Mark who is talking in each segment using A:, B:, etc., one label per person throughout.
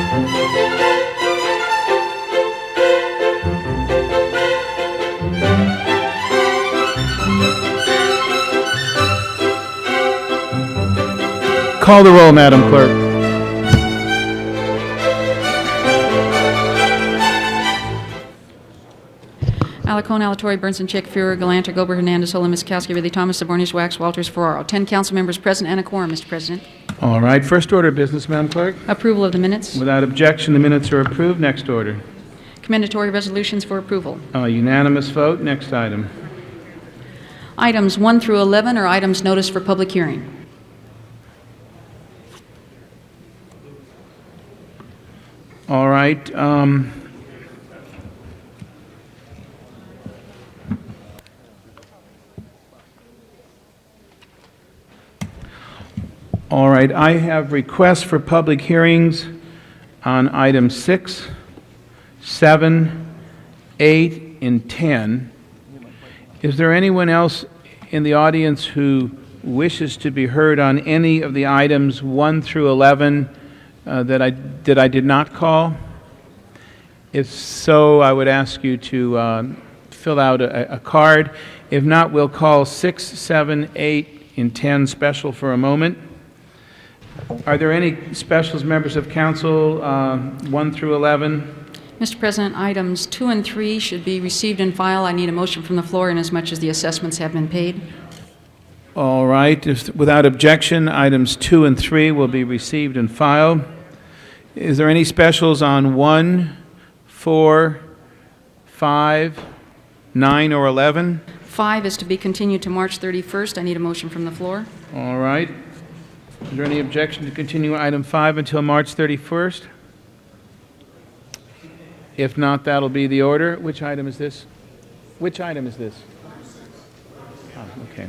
A: Call the roll, Madam Clerk.
B: Alacon, Alatorre, Burnson, Chick, Fuhrer, Gallanter, Gober, Hernandez, Hola, Miskowski, Ridley, Thomas, Sabornis, Wax, Walters, Ferraro. 10 council members present and a quorum, Mr. President.
A: All right, first order of business, Madam Clerk.
B: Approval of the minutes.
A: Without objection, the minutes are approved. Next order.
B: Commendatory resolutions for approval.
A: Unanimous vote. Next item.
B: Items 1 through 11 are items noticed for public hearing.
A: All right. All right, I have requests for public hearings on items 6, 7, 8, and 10. Is there anyone else in the audience who wishes to be heard on any of the items 1 through 11 that I did not call? If so, I would ask you to fill out a card. If not, we'll call 6, 7, 8, and 10 special for a moment. Are there any specials, members of council, 1 through 11?
B: Mr. President, items 2 and 3 should be received and filed. I need a motion from the floor inasmuch as the assessments have been paid.
A: All right. Without objection, items 2 and 3 will be received and filed. Is there any specials on 1, 4, 5, 9, or 11?
B: 5 is to be continued to March 31st. I need a motion from the floor.
A: All right. Is there any objection to continue item 5 until March 31st? If not, that'll be the order. Which item is this? Which item is this? Oh, okay.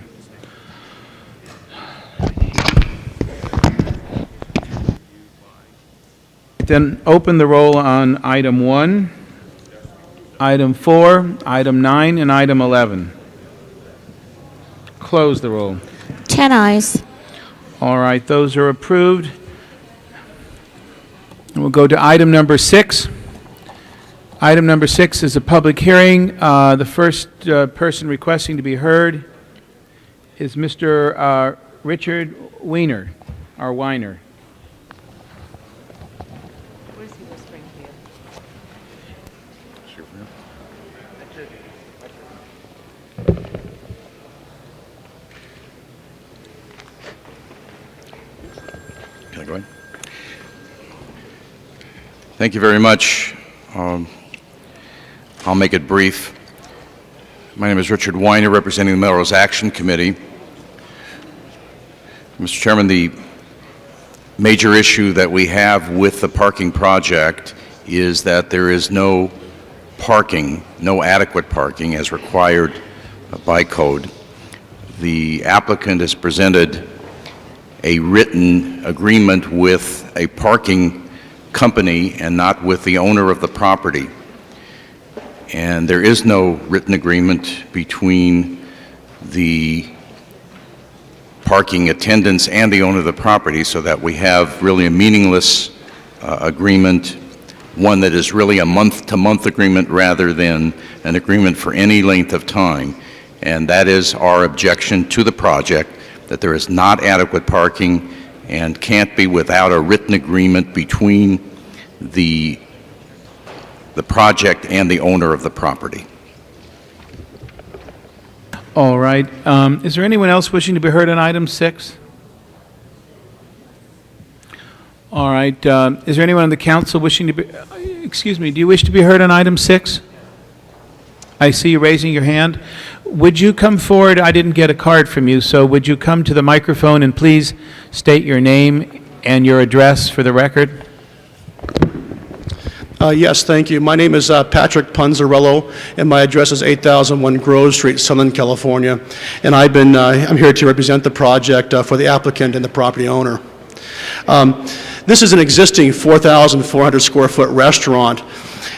A: Then open the roll on item 1, item 4, item 9, and item 11. Close the roll.
C: 10 ayes.
A: All right, those are approved. And we'll go to item number 6. Item number 6 is a public hearing. The first person requesting to be heard is Mr. Richard Weiner, or Weiner.
D: Can I go ahead? Thank you very much. I'll make it brief. My name is Richard Weiner, representing the Melrose Action Committee. Mr. Chairman, the major issue that we have with the parking project is that there is no parking, no adequate parking as required by code. The applicant has presented a written agreement with a parking company and not with the owner of the property. And there is no written agreement between the parking attendants and the owner of the property, so that we have really a meaningless agreement, one that is really a month-to-month agreement rather than an agreement for any length of time. And that is our objection to the project, that there is not adequate parking and can't be without a written agreement between the project and the owner of the property.
A: All right. Is there anyone else wishing to be heard on item 6? All right. Is there anyone on the council wishing to be... excuse me, do you wish to be heard on item 6? I see you raising your hand. Would you come forward? I didn't get a card from you, so would you come to the microphone and please state your name and your address for the record?
E: Yes, thank you. My name is Patrick Punzarello, and my address is 8001 Grove Street, Southern California. And I'm here to represent the project for the applicant and the property owner. This is an existing 4,400 square foot restaurant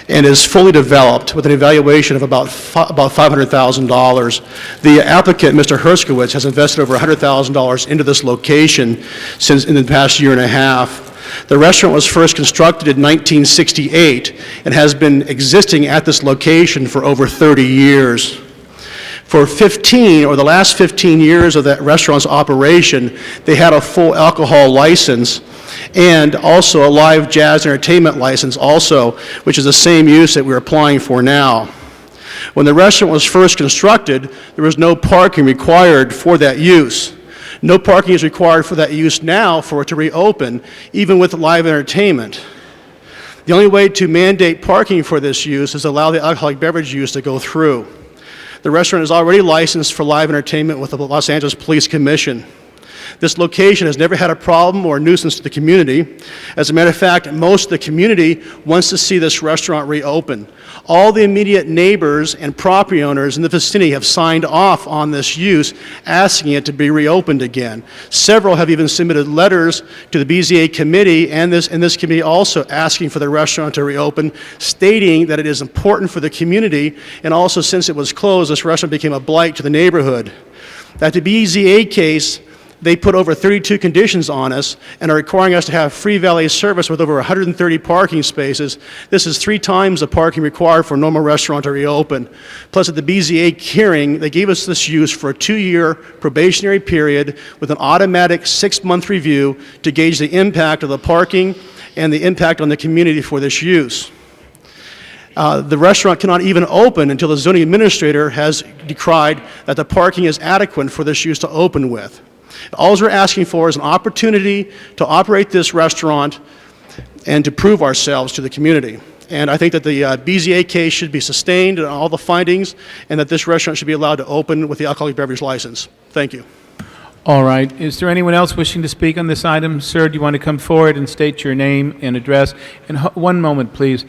E: and is fully developed with an evaluation of about $500,000. The applicant, Mr. Herskowitz, has invested over $100,000 into this location since in the past year and a half. The restaurant was first constructed in 1968 and has been existing at this location for over 30 years. For the last 15 years of that restaurant's operation, they had a full alcohol license and also a live jazz entertainment license also, which is the same use that we're applying for now. When the restaurant was first constructed, there was no parking required for that use. No parking is required for that use now for it to reopen, even with live entertainment. The only way to mandate parking for this use is allow the alcoholic beverage use to go through. The restaurant is already licensed for live entertainment with the Los Angeles Police Commission. This location has never had a problem or a nuisance to the community. As a matter of fact, most of the community wants to see this restaurant reopen. All the immediate neighbors and property owners in the vicinity have signed off on this use, asking it to be reopened again. Several have even submitted letters to the BZA committee and this committee also asking for the restaurant to reopen, stating that it is important for the community, and also since it was closed, this restaurant became a blight to the neighborhood. At the BZA case, they put over 32 conditions on us and are requiring us to have free valet service with over 130 parking spaces. This is 3 times the parking required for a normal restaurant to reopen. Plus, at the BZA hearing, they gave us this use for a 2-year probationary period with an automatic 6-month review to gauge the impact of the parking and the impact on the community for this use. The restaurant cannot even open until the zoning administrator has decried that the parking is adequate for this use to open with. All we're asking for is an opportunity to operate this restaurant and to prove ourselves to the community. And I think that the BZA case should be sustained and all the findings, and that this restaurant should be allowed to open with the alcoholic beverage license. Thank you.
A: All right. Is there anyone else wishing to speak on this item? Sir, do you want to come forward and state your name and address? And one moment, please.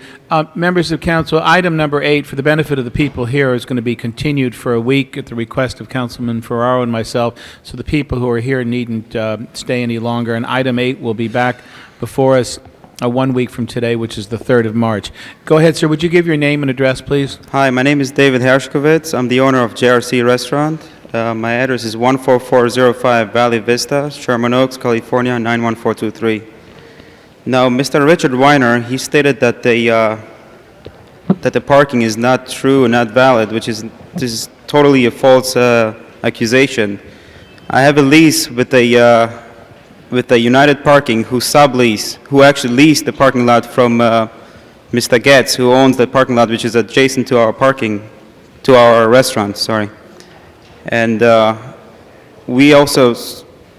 A: Members of council, item number 8, for the benefit of the people here, is going to be continued for a week at the request of Councilman Ferraro and myself, so the people who are here needn't stay any longer. And item 8 will be back before us 1 week from today, which is the 3rd of March. Go ahead, sir. Would you give your name and address, please?
C: Hi, my name is David Hershkovitz. I'm the owner of JRC Restaurant. My address is 14405 Valley Vista, Sherman Oaks, California, 91423. Now, Mr. Richard Weiner, he stated that the parking is not true and not valid, this is totally a false accusation. I have a lease with the United Parking, who actually leased the parking lot from Mr. Getz, who owns the parking lot, which is adjacent to our restaurant. Sorry. And we also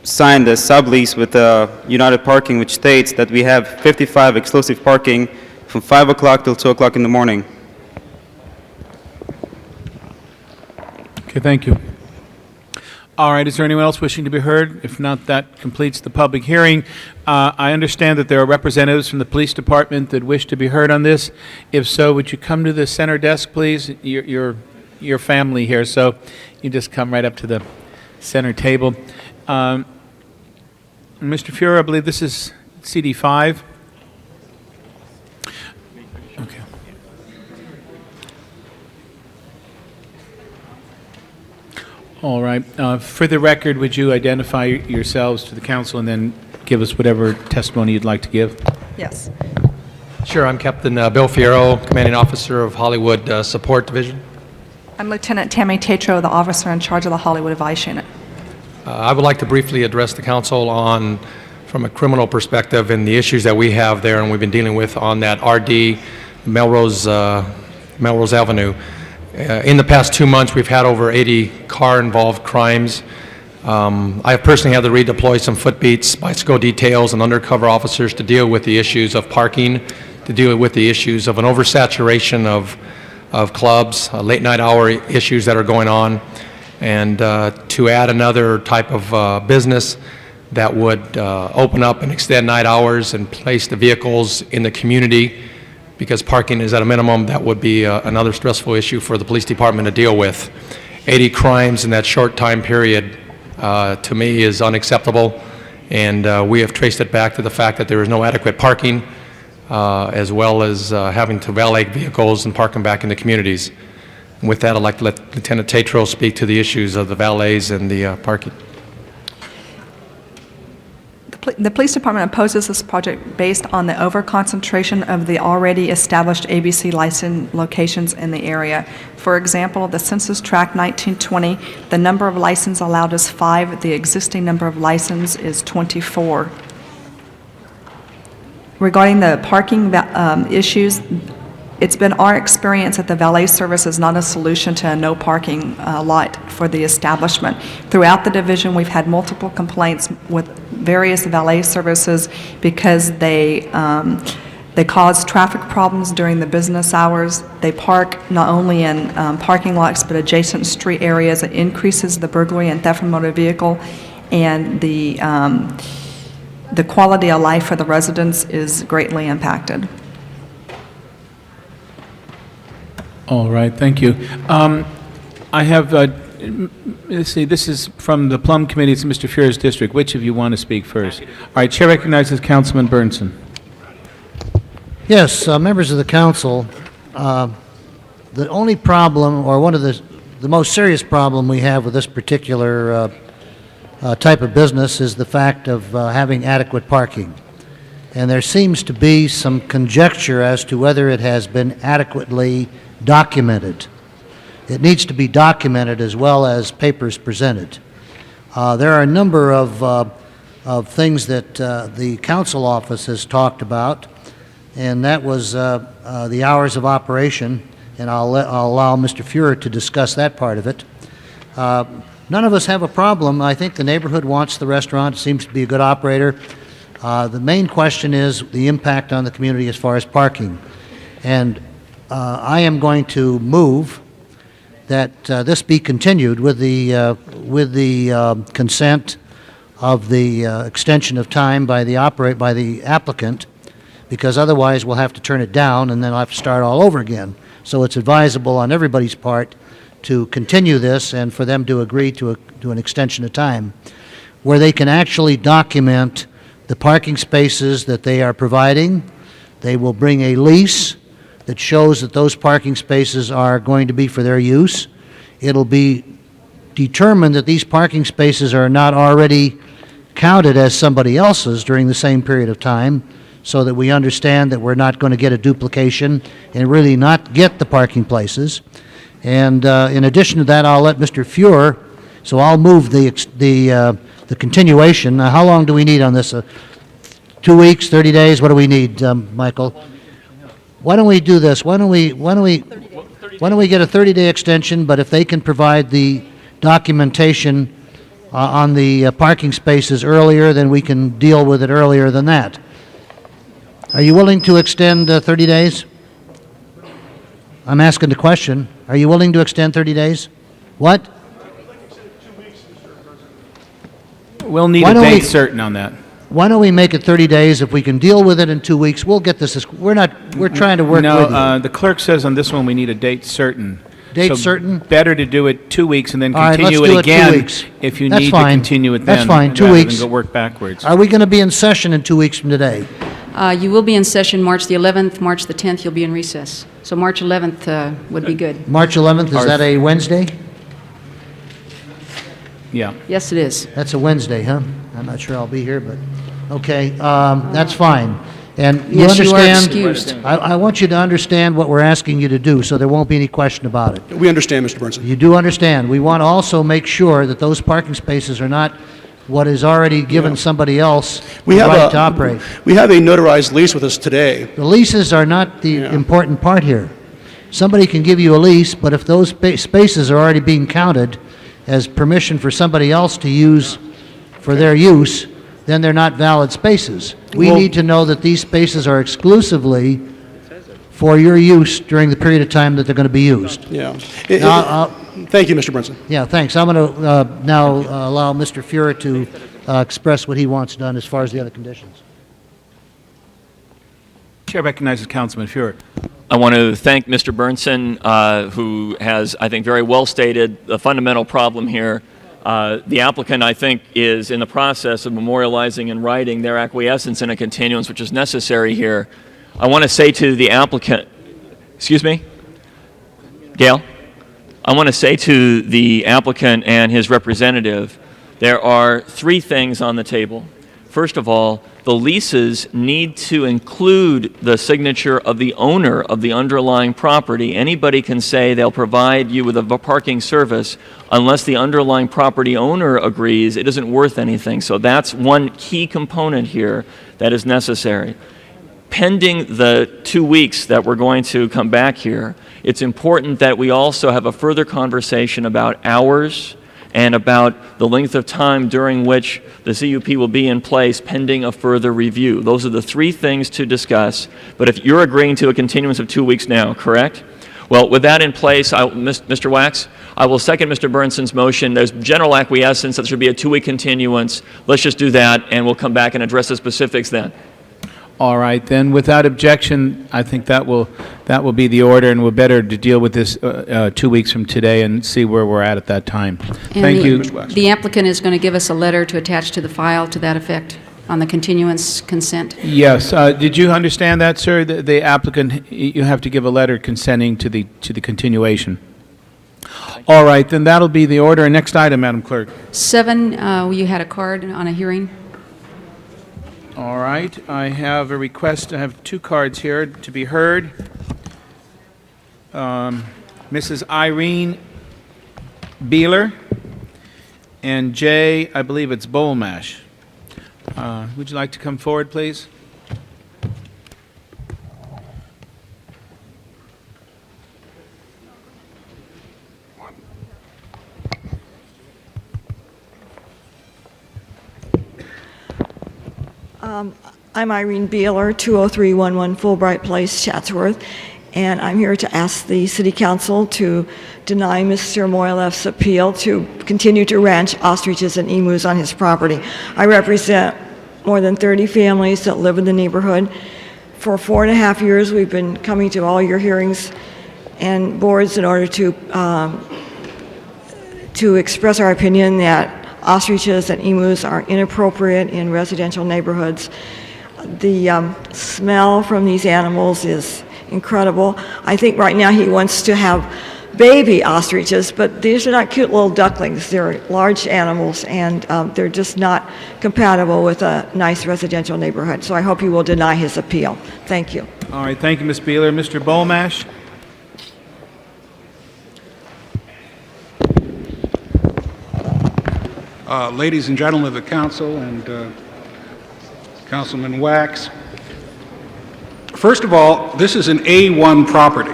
C: signed a sublease with United Parking, which states that we have 55 exclusive parking from 5 o'clock till 2 o'clock in the morning.
A: Okay, thank you. All right, is there anyone else wishing to be heard? If not, that completes the public hearing. I understand that there are representatives from the police department that wish to be heard on this. If so, would you come to the center desk, please? Your family here, so you just come right up to the center table. Mr. Fuhrer, I believe this is CD5. Okay. All right. For the record, would you identify yourselves to the council and then give us whatever testimony you'd like to give?
F: Yes.
G: Sure, I'm Captain Bill Fierro, Commanding Officer of Hollywood Support Division.
F: I'm Lieutenant Tammy Tatro, the officer in charge of the Hollywood Advice Unit.
G: I would like to briefly address the council from a criminal perspective, and the issues that we have there and we've been dealing with on that RD Melrose Avenue. In the past 2 months, we've had over 80 car-involved crimes. I personally had to redeploy some footbeats, bicycle details, and undercover officers to deal with the issues of parking, to deal with the issues of an oversaturation of clubs, late night hour issues that are going on, and to add another type of business that would open up and extend night hours and place the vehicles in the community, because parking is at a minimum. That would be another stressful issue for the police department to deal with. 80 crimes in that short time period, to me, is unacceptable, and we have traced it back to the fact that there is no adequate parking, as well as having to valet vehicles and park them back in the communities. And with that, I'd like to let Lieutenant Tatro speak to the issues of the valets and the parking.
F: The police department opposes this project based on the overconcentration of the already established ABC license locations in the area. For example, the Census Tract 1920, the number of license allowed is 5. The existing number of license is 24. Regarding the parking issues, it's been our experience that the valet service is not a solution to a no parking lot for the establishment. Throughout the division, we've had multiple complaints with various valet services because they cause traffic problems during the business hours. They park not only in parking lots but adjacent street areas. It increases the burglary and theft of motor vehicle, and the quality of life for the residents is greatly impacted.
A: All right, thank you. I have, let's see, this is from the Plum Committee, it's Mr. Fuhr's district. Which of you want to speak first? All right, Chair recognizes Councilman Burnson.
H: Yes, members of the council, the only problem, or one of the most serious problem we have with this particular type of business is the fact of having adequate parking. And there seems to be some conjecture as to whether it has been adequately documented. It needs to be documented as well as papers presented. There are a number of things that the council office has talked about, and that was the hours of operation, and I'll allow Mr. Fuhrer to discuss that part of it. None of us have a problem. I think the neighborhood wants the restaurant. It seems to be a good operator. The main question is the impact on the community as far as parking. And I am going to move that this be continued with the consent of the extension of time by the applicant, because otherwise we'll have to turn it down and then I'll have to start all over again. So it's advisable on everybody's part to continue this and for them to agree to an extension of time where they can actually document the parking spaces that they are providing. They will bring a lease that shows that those parking spaces are going to be for their use. It'll be determined that these parking spaces are not already counted as somebody else's during the same period of time, so that we understand that we're not going to get a duplication and really not get the parking places. And in addition to that, I'll let Mr. Fuhrer, so I'll move the continuation. How long do we need on this? 2 weeks, 30 days? What do we need, Michael? Why don't we do this? Why don't we get a 30-day extension, but if they can provide the documentation on the parking spaces earlier, then we can deal with it earlier than that. Are you willing to extend 30 days? I'm asking the question. Are you willing to extend 30 days? What?
A: We'll need
H: Why
A: a
H: don't
A: date
H: we-
A: certain on that.
H: Why don't we make it 30 days? If we can deal with it in 2 weeks, we'll get this. We're trying to work with you.
A: No, the clerk says on this one we need a date certain.
H: Date
A: So
H: certain?
A: better to do it 2 weeks and then
H: All right, let's
A: continue
H: do
A: it
H: it 2
A: again
H: weeks.
A: if you
H: That's
A: need
H: fine.
A: to continue it then.
H: That's fine, 2
A: rather than
H: weeks.
A: go work backwards.
H: Are we going to be in session in 2 weeks from today?
B: You will be in session March the 11th, March the 10th, you'll be in recess. So March 11th would be good.
H: March 11th, is that a Wednesday?
A: Yeah.
B: Yes, it is.
H: That's a Wednesday, huh? I'm not sure I'll be here, but, okay, that's fine. And you
B: Yes, you are
H: understand?
B: excused.
H: I want you to understand what we're asking you to do, so there won't be any question about it.
E: We understand, Mr. Burnson.
H: You do understand. We want to also make sure that those parking spaces are not what is already given somebody else the right to operate.
E: We have a notarized lease with us today.
H: The leases are not the
E: Yeah.
H: important part here. Somebody can give you a lease, but if those spaces are already being counted as permission for somebody else to use for their use, then they're not valid spaces. We
E: Well-
H: need to know that these spaces are exclusively for your use during the period of time that they're going to be used.
E: Yeah.
H: Now,
E: Thank you, Mr. Burnson.
H: yeah, thanks. I'm going to now allow Mr. Fuhrer to express what he wants done as far as the other conditions.
A: Chair recognizes Councilman Fuhrer.
I: I want to thank Mr. Burnson, who has, I think, very well stated the fundamental problem here. The applicant, I think, is in the process of memorializing in writing their acquiescence in a continuance, which is necessary here. I want to say to the applicant, excuse me? Gail? I want to say to the applicant and his representative, there are 3 things on the table. First of all, the leases need to include the signature of the owner of the underlying property. Anybody can say they'll provide you with a parking service unless the underlying property owner agrees. It isn't worth anything. So that's one key component here that is necessary. Pending the 2 weeks that we're going to come back here, it's important that we also have a further conversation about hours and about the length of time during which the CUP will be in place pending a further review. Those are the three things to discuss. But if you're agreeing to a continuance of 2 weeks now, correct? Well, with that in place, Mr. Wax, I will second Mr. Bernson's motion. There's general acquiescence that there should be a 2-week continuance. Let's just do that, and we'll come back and address the specifics then.
A: All right, then, without objection, I think that will be the order, and we're better to deal with this 2 weeks from today and see where we're at that time. Thank you.
B: The applicant is going to give us a letter to attach to the file to that effect on the continuance consent.
A: Yes, did you understand that, sir? The applicant, you have to give a letter consenting to the continuation. All right, then that'll be the order. Next item, Madam Clerk.
B: 7, you had a card on a hearing.
A: All right, I have a request. I have 2 cards here to be heard. Mrs. Irene Beeler and J, I believe it's Bolmash. Would you like to come forward, please?
J: I'm Irene Beeler, 20311 Fulbright Place, Chatsworth, and I'm here to ask the City Council to deny Mr. Moyleff's appeal to continue to ranch ostriches and emus on his property. I represent more than 30 families that live in the neighborhood. For 4.5 years, we've been coming to all your hearings and boards in order to express our opinion that ostriches and emus are inappropriate in residential neighborhoods. The smell from these animals is incredible. I think right now he wants to have baby ostriches, but these are not cute little ducklings. They're large animals, and they're just not compatible with a nice residential neighborhood. So I hope you will deny his appeal. Thank you.
A: All right, thank you, Ms. Beeler. Mr. Bolmash?
K: Ladies and gentlemen of the council and Councilman Wax, first of all, this is an A1 property.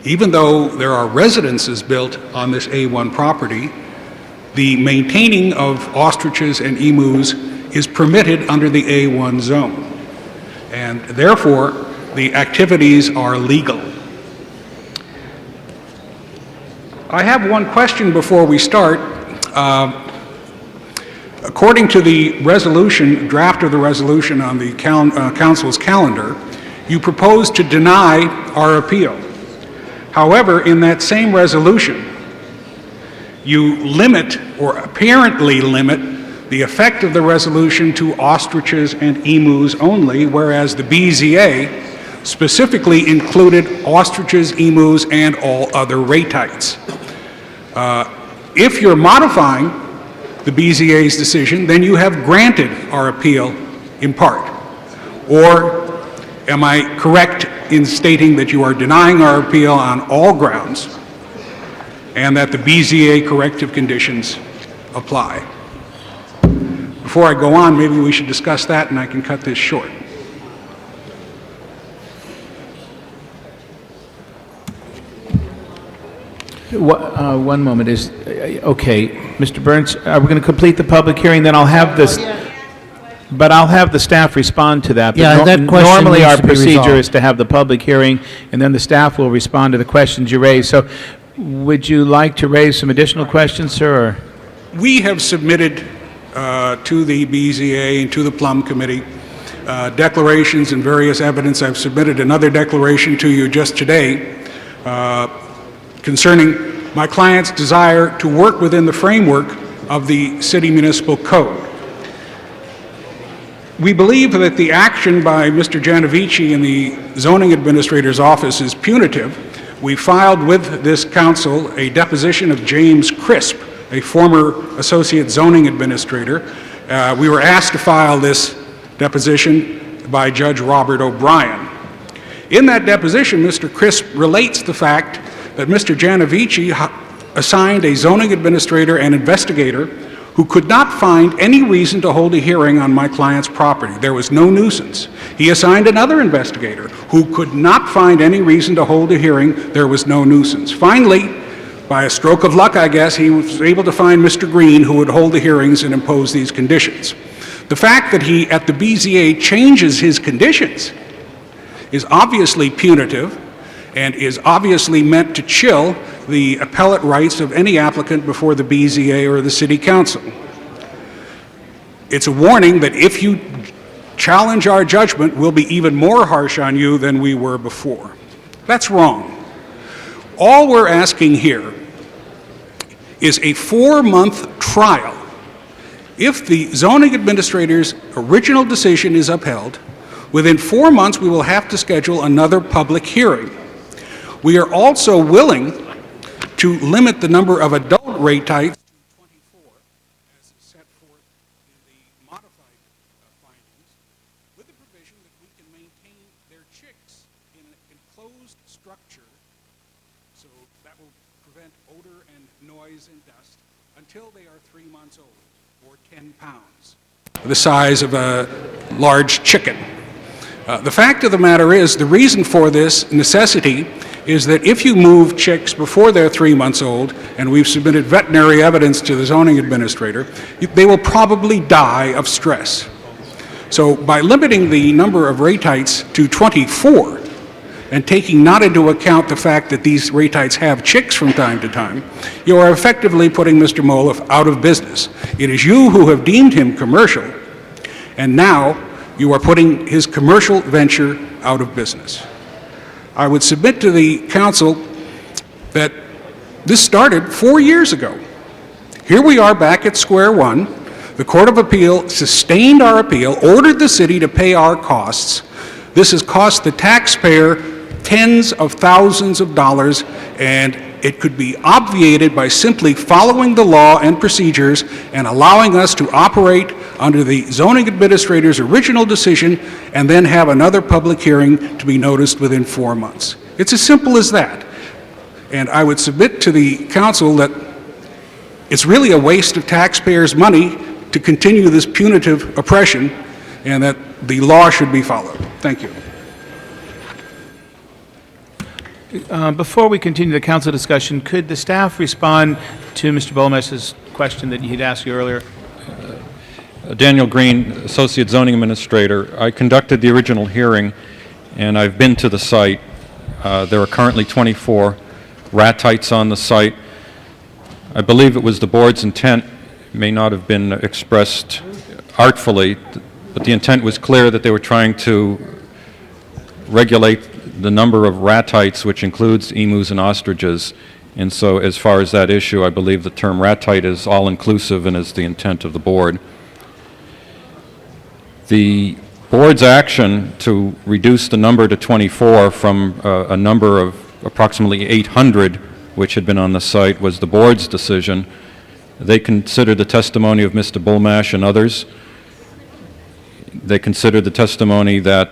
K: Even though there are residences built on this A1 property, the maintaining of ostriches and emus is permitted under the A1 zone, and therefore the activities are legal. I have one question before we start. According to the resolution, draft of the resolution on the council's calendar, you propose to deny our appeal. However, in that same resolution, you limit, or apparently limit, the effect of the resolution to ostriches and emus only, whereas the BZA specifically included ostriches, emus, and all other ratites. If you're modifying the BZA's decision, then you have granted our appeal in part. Or am I correct in stating that you are denying our appeal on all grounds and that the BZA corrective conditions apply? Before I go on, maybe we should discuss that and I can cut this short.
A: One moment. Okay, Mr. Burns, are we going to complete the public hearing? Then I'll have this, but I'll have the staff respond to that. But
H: Yeah, that question
A: normally
H: needs
A: our
H: to be
A: procedure
H: resolved.
A: is to have the public hearing, and then the staff will respond to the questions you raise. So would you like to raise some additional questions, sir? Or?
K: We have submitted to the BZA and to the Plum Committee declarations and various evidence. I've submitted another declaration to you just today concerning my client's desire to work within the framework of the City Municipal Code. We believe that the action by Mr. Janovici in the Zoning Administrator's office is punitive. We filed with this council a deposition of James Crisp, a former Associate Zoning Administrator, we were asked to file this deposition by Judge Robert O'Brien. In that deposition, Mr. Crisp relates the fact that Mr. Janovici assigned a zoning administrator and investigator who could not find any reason to hold a hearing on my client's property. There was no nuisance. He assigned another investigator who could not find any reason to hold a hearing. There was no nuisance. Finally, by a stroke of luck, I guess, he was able to find Mr. Green, who would hold the hearings and impose these conditions. The fact that he, at the BZA, changes his conditions is obviously punitive and is obviously meant to chill the appellate rights of any applicant before the BZA or the City Council. It's a warning that if you challenge our judgment, we'll be even more harsh on you than we were before. That's wrong. All we're asking here is a 4-month trial. If the zoning administrator's original decision is upheld, within 4 months we will have to schedule another public hearing. We are also willing to limit the number of adult rate types to 24, as set forth in the modified findings, with the provision that we can maintain their chicks in an enclosed structure, so that will prevent odor and noise and dust until they are 3 months old, or 10 pounds, the size of a large chicken. The fact of the matter is, the reason for this necessity is that if you move chicks before they're 3 months old, and we've submitted veterinary evidence to the zoning administrator, they will probably die of stress. So by limiting the number of ratites to 24, and taking not into account the fact that these ratites have chicks from time to time, you are effectively putting Mr. Moloff out of business. It is you who have deemed him commercial, and now you are putting his commercial venture out of business. I would submit to the council that this started 4 years ago. Here we are back at square one. The Court of Appeal sustained our appeal, ordered the city to pay our costs. This has cost the taxpayer tens of thousands of dollars, and it could be obviated by simply following the law and procedures and allowing us to operate under the zoning administrator's original decision and then have another public hearing to be noticed within 4 months. It's as simple as that. And I would submit to the council that it's really a waste of taxpayers' money to continue this punitive oppression, and that the law should be followed. Thank you.
A: Before we continue the council discussion, could the staff respond to Mr. Bolmesh's question that he'd asked you earlier?
L: Daniel Green, Associate Zoning Administrator. I conducted the original hearing, and I've been to the site. There are currently 24 ratites on the site. I believe it was the board's intent, may not have been expressed artfully, but the intent was clear that they were trying to regulate the number of ratites, which includes emus and ostriches. And so as far as that issue, I believe the term ratite is all-inclusive and is the intent of the board. The board's action to reduce the number to 24 from a number of approximately 800, which had been on the site, was the board's decision. They considered the testimony of Mr. Bolmesh and others. They considered the testimony that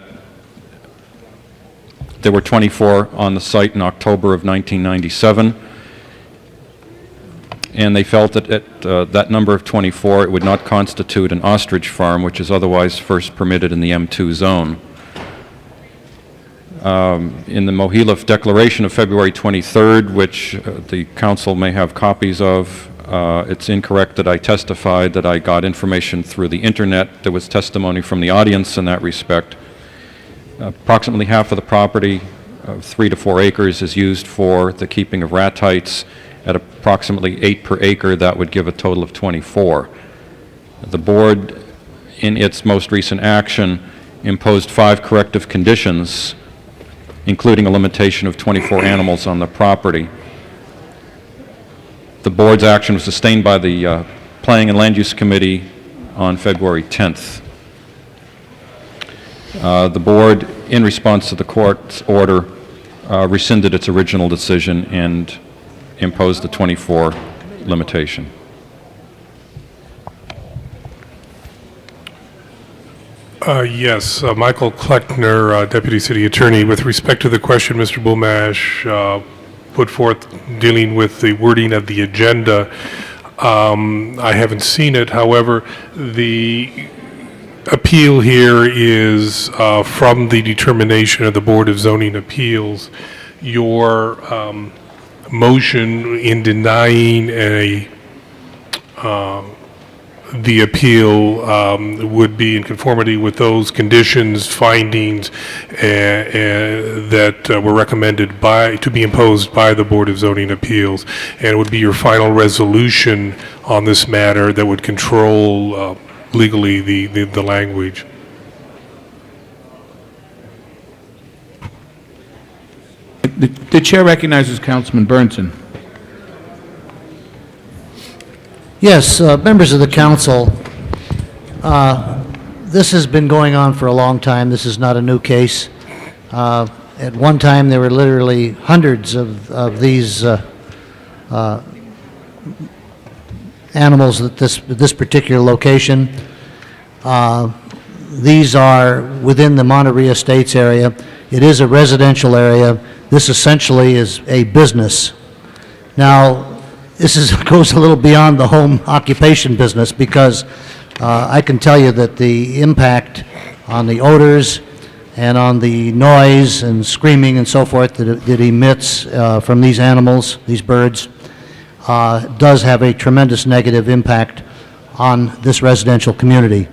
L: there were 24 on the site in October of 1997, and they felt that at that number of 24, it would not constitute an ostrich farm, which is otherwise first permitted in the M2 zone. In the Mohilef Declaration of February 23rd, which the council may have copies of, it's incorrect that I testified that I got information through the internet. There was testimony from the audience in that respect. Approximately half of the property, 3 to 4 acres, is used for the keeping of ratites. At approximately 8 per acre, that would give a total of 24. The board, in its most recent action, imposed 5 corrective conditions, including a limitation of 24 animals on the property. The board's action was sustained by the Planning and Land Use Committee on February 10th. The board, in response to the court's order, rescinded its original decision and imposed the 24 limitation.
M: Yes, Michael Kleckner, Deputy City Attorney. With respect to the question Mr. Bulmash put forth dealing with the wording of the agenda, I haven't seen it. However, the appeal here is from the determination of the Board of Zoning Appeals. Your motion in denying the appeal would be in conformity with those conditions, findings that were recommended to be imposed by the Board of Zoning Appeals, and it would be your final resolution on this matter that would control legally the language.
A: The chair recognizes Councilman Burnson.
H: Yes, members of the council, this has been going on for a long time. This is not a new case. At one time, there were literally hundreds of these animals at this particular location. These are within the Monterey Estates area. It is a residential area. This essentially is a business. Now, this goes a little beyond the home occupation business, because I can tell you that the impact on the odors and on the noise and screaming and so forth that it emits from these animals, these birds, does have a tremendous negative impact on this residential community.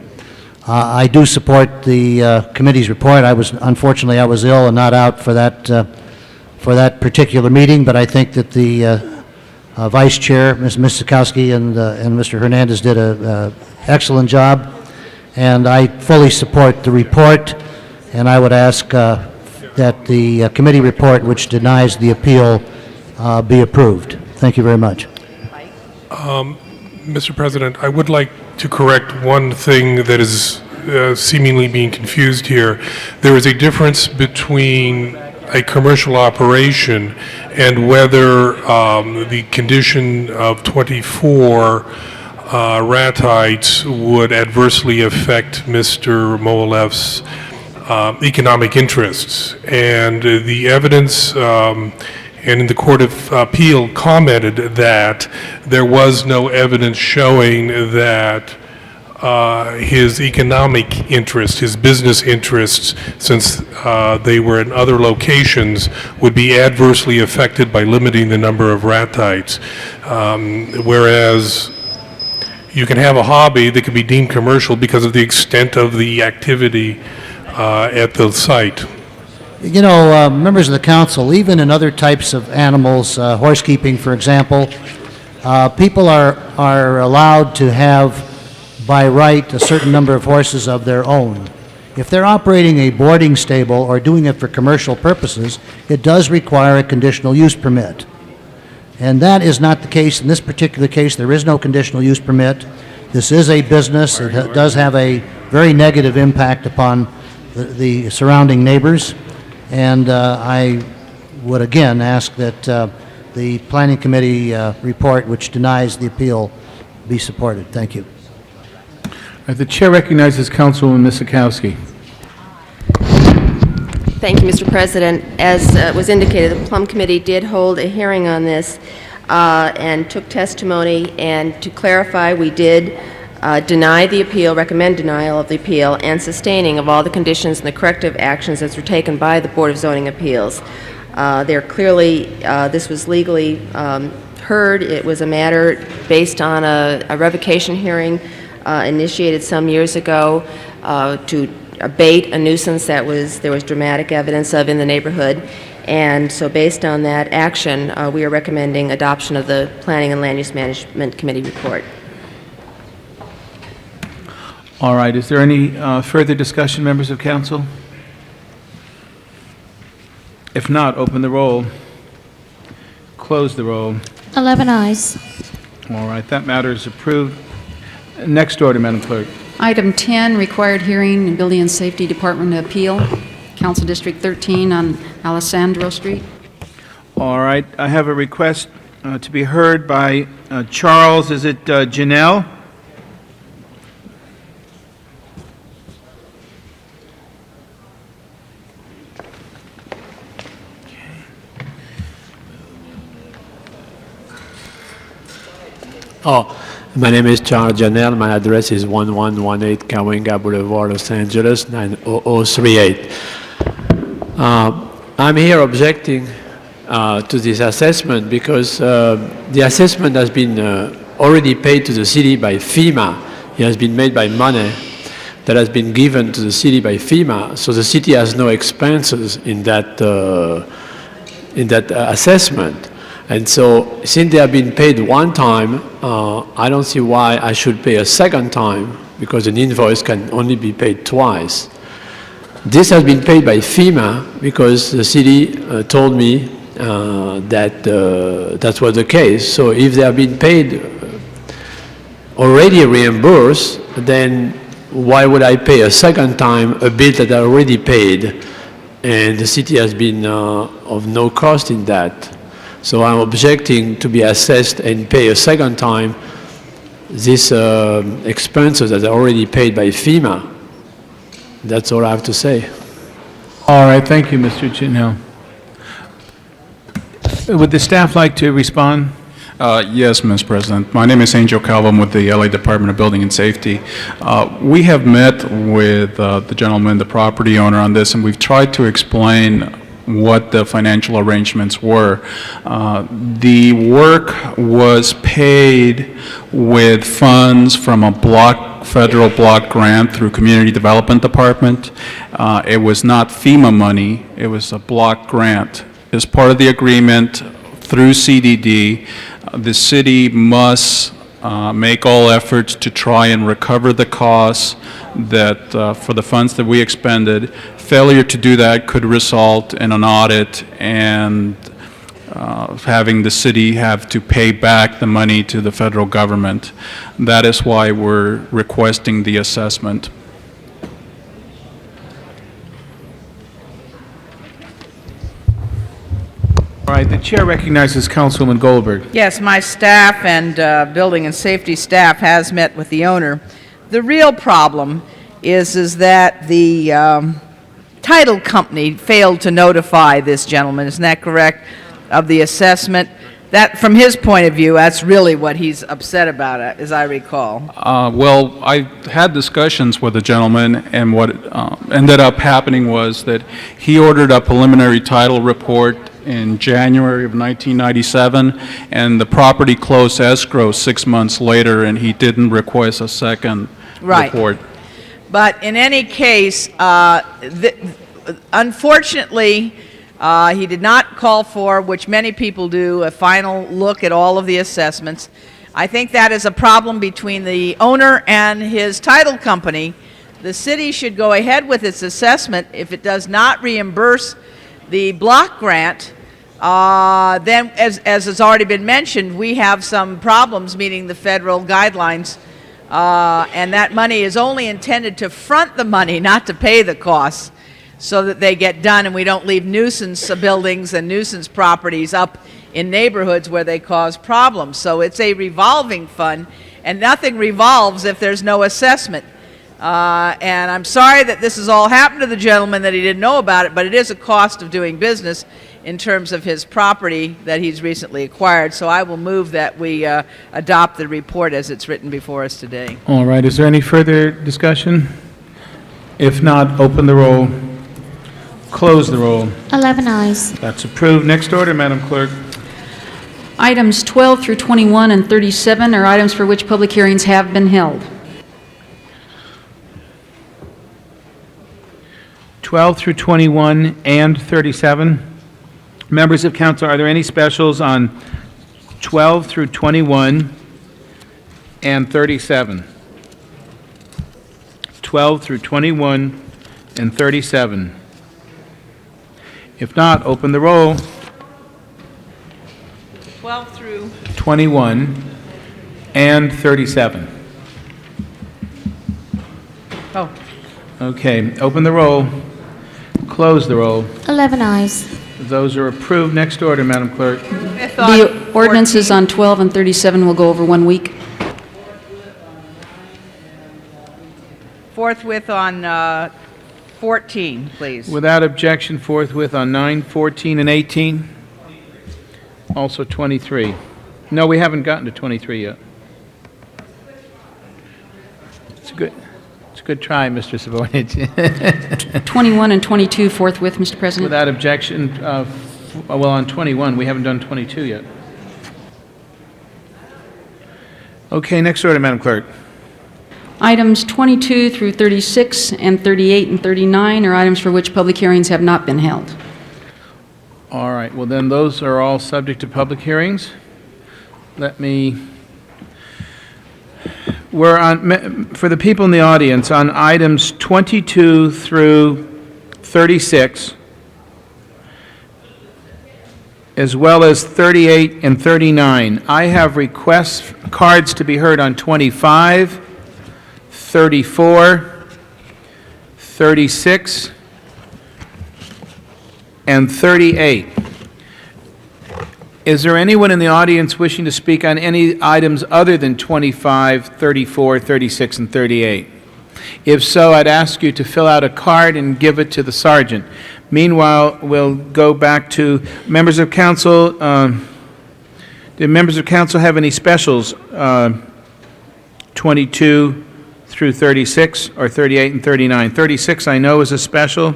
H: I do support the committee's report. Unfortunately, I was ill and not out for that particular meeting, but I think that the Vice Chair, Ms. Sikowski, and Mr. Hernandez did an excellent job, and I fully support the report, and I would ask that the committee report, which denies the appeal, be approved. Thank you very much.
M: Mr. President, I would like to correct one thing that is seemingly being confused here. There is a difference between a commercial operation and whether the condition of 24 ratites would adversely affect Mr. Moalef's economic interests. And the evidence and in the Court of Appeal commented that there was no evidence showing that his economic interest, his business interests, since they were in other locations, would be adversely affected by limiting the number of ratites. Whereas you can have a hobby that can be deemed commercial because of the extent of the activity at the site.
H: You know, members of the council, even in other types of animals, horsekeeping, for example, people are allowed to have, by right, a certain number of horses of their own. If they're operating a boarding stable or doing it for commercial purposes, it does require a conditional use permit. And that is not the case in this particular case. There is no conditional use permit. This is a business. It does have a very negative impact upon the surrounding neighbors. And I would again ask that the Planning Committee report, which denies the appeal, be supported. Thank you.
A: The chair recognizes Councilwoman Miskowski.
N: Thank you, Mr. President. As was indicated, the Plum Committee did hold a hearing on this and took testimony. And to clarify, we did deny the appeal, recommend denial of the appeal, and sustaining of all the conditions and the corrective actions that were taken by the Board of Zoning Appeals. They're clearly, this was legally heard. It was a matter based on a revocation hearing initiated some years ago to abate a nuisance that there was dramatic evidence of in the neighborhood. And so based on that action, we are recommending adoption of the Planning and Land Use Management Committee report.
A: All right, is there any further discussion, members of council? If not, open the roll. Close the roll.
O: 11 ayes.
A: All right, that matter is approved. Next order, Madam Clerk.
B: Item 10, required hearing in Building and Safety Department appeal, Council District 13 on Alessandro Street.
A: All right, I have a request to be heard by Charles, is it Janelle?
O: My name is Charles Janelle. My address is 1118 Cahuenga Boulevard, Los Angeles, 90038. I'm here objecting to this assessment because the assessment has been already paid to the city by FEMA. It has been made by money that has been given to the city by FEMA, so the city has no expenses in that assessment. And so, since they have been paid one time, I don't see why I should pay a second time, because an invoice can only be paid twice. This has been paid by FEMA because the city told me that that was the case. So if they have been paid, already reimbursed, then why would I pay a second time a bill that I already paid, and the city has been of no cost in that? So I'm objecting to be assessed and pay a second time these expenses that are already paid by FEMA. That's all I have to say.
A: All right, thank you, Mr. Chinell. Would the staff like to respond?
P: Yes, Mr. President. My name is Angel Calvo. I'm with the LA Department of Building and Safety. We have met with the gentleman, the property owner, on this, and we've tried to explain what the financial arrangements were. The work was paid with funds from a federal block grant through Community Development Department. It was not FEMA money, it was a block grant. As part of the agreement through CDD, the city must make all efforts to try and recover the costs that for the funds that we expended. Failure to do that could result in an audit and having the city have to pay back the money to the federal government. That is why we're requesting the assessment.
A: All right, the chair recognizes Councilwoman Goldberg.
Q: Yes, my staff and building and safety staff has met with the owner. The real problem is that the title company failed to notify this gentleman, isn't that correct, of the assessment? That, from his point of view, that's really what he's upset about, as I recall.
P: Well, I had discussions with the gentleman, and what ended up happening was that he ordered a preliminary title report in January of 1997, and the property closed escrow 6 months later, and he didn't request a second report.
Q: But in any case, unfortunately, he did not call for, which many people do, a final look at all of the assessments. I think that is a problem between the owner and his title company. The city should go ahead with its assessment. If it does not reimburse the block grant, then, as has already been mentioned, we have some problems meeting the federal guidelines, and that money is only intended to front the money, not to pay the costs, so that they get done and we don't leave nuisance buildings and nuisance properties up in neighborhoods where they cause problems. So it's a revolving fund, and nothing revolves if there's no assessment. And I'm sorry that this has all happened to the gentleman, that he didn't know about it, but it is a cost of doing business in terms of his property that he's recently acquired. So I will move that we adopt the report as it's written before us today.
A: All right, is there any further discussion? If not, open the roll, close the roll.
R: 11 ayes.
A: That's approved. Next order, Madam Clerk.
B: Items 12 through 21 and 37 are items for which public hearings have been held.
A: 12 through 21 and 37. Members of council, are there any specials on 12 through 21 and 37? 12 through 21 and 37. If not, open the roll.
Q: 12 through
A: 21 and 37.
Q: Oh.
A: Okay, open the roll, close the roll.
R: 11 ayes.
A: Those are approved. Next order, Madam Clerk.
B: The ordinances on 12 and 37 will go over 1 week.
Q: Forthwith on 14, please.
A: Without objection, forthwith on 9, 14, and 18. Also 23. No, we haven't gotten to 23 yet. Good try, Mr. Savornich.
B: 21 and 22 forthwith, Mr. President.
A: Without objection, well, on 21, we haven't done 22 yet. Okay, next order, Madam Clerk.
B: Items 22 through 36 and 38 and 39 are items for which public hearings have not been held.
A: All right, well, then those are all subject to public hearings. We're on, for the people in the audience, on items 22 through 36, as well as 38 and 39. I have requests, cards to be heard on 25, 34, 36, and 38. Is there anyone in the audience wishing to speak on any items other than 25, 34, 36, and 38? If so, I'd ask you to fill out a card and give it to the sergeant. Meanwhile, we'll go back to members of council. Do members of council have any specials, 22 through 36, or 38 and 39? 36, I know, is a special.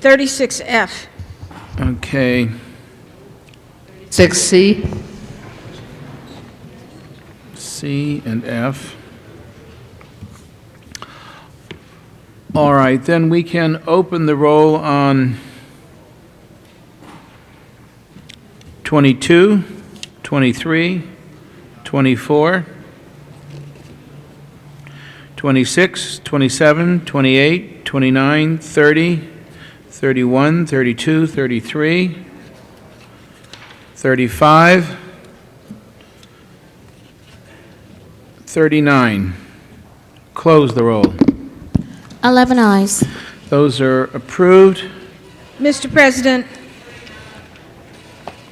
S: 36F.
A: Okay.
S: 6C.
A: C and F. All right, then we can open the roll on 22, 23, 24, 26, 27, 28, 29, 30, 31, 32, 33, 35, 39. Close the roll.
R: 11 eyes.
A: Those are approved.
S: Mr. President,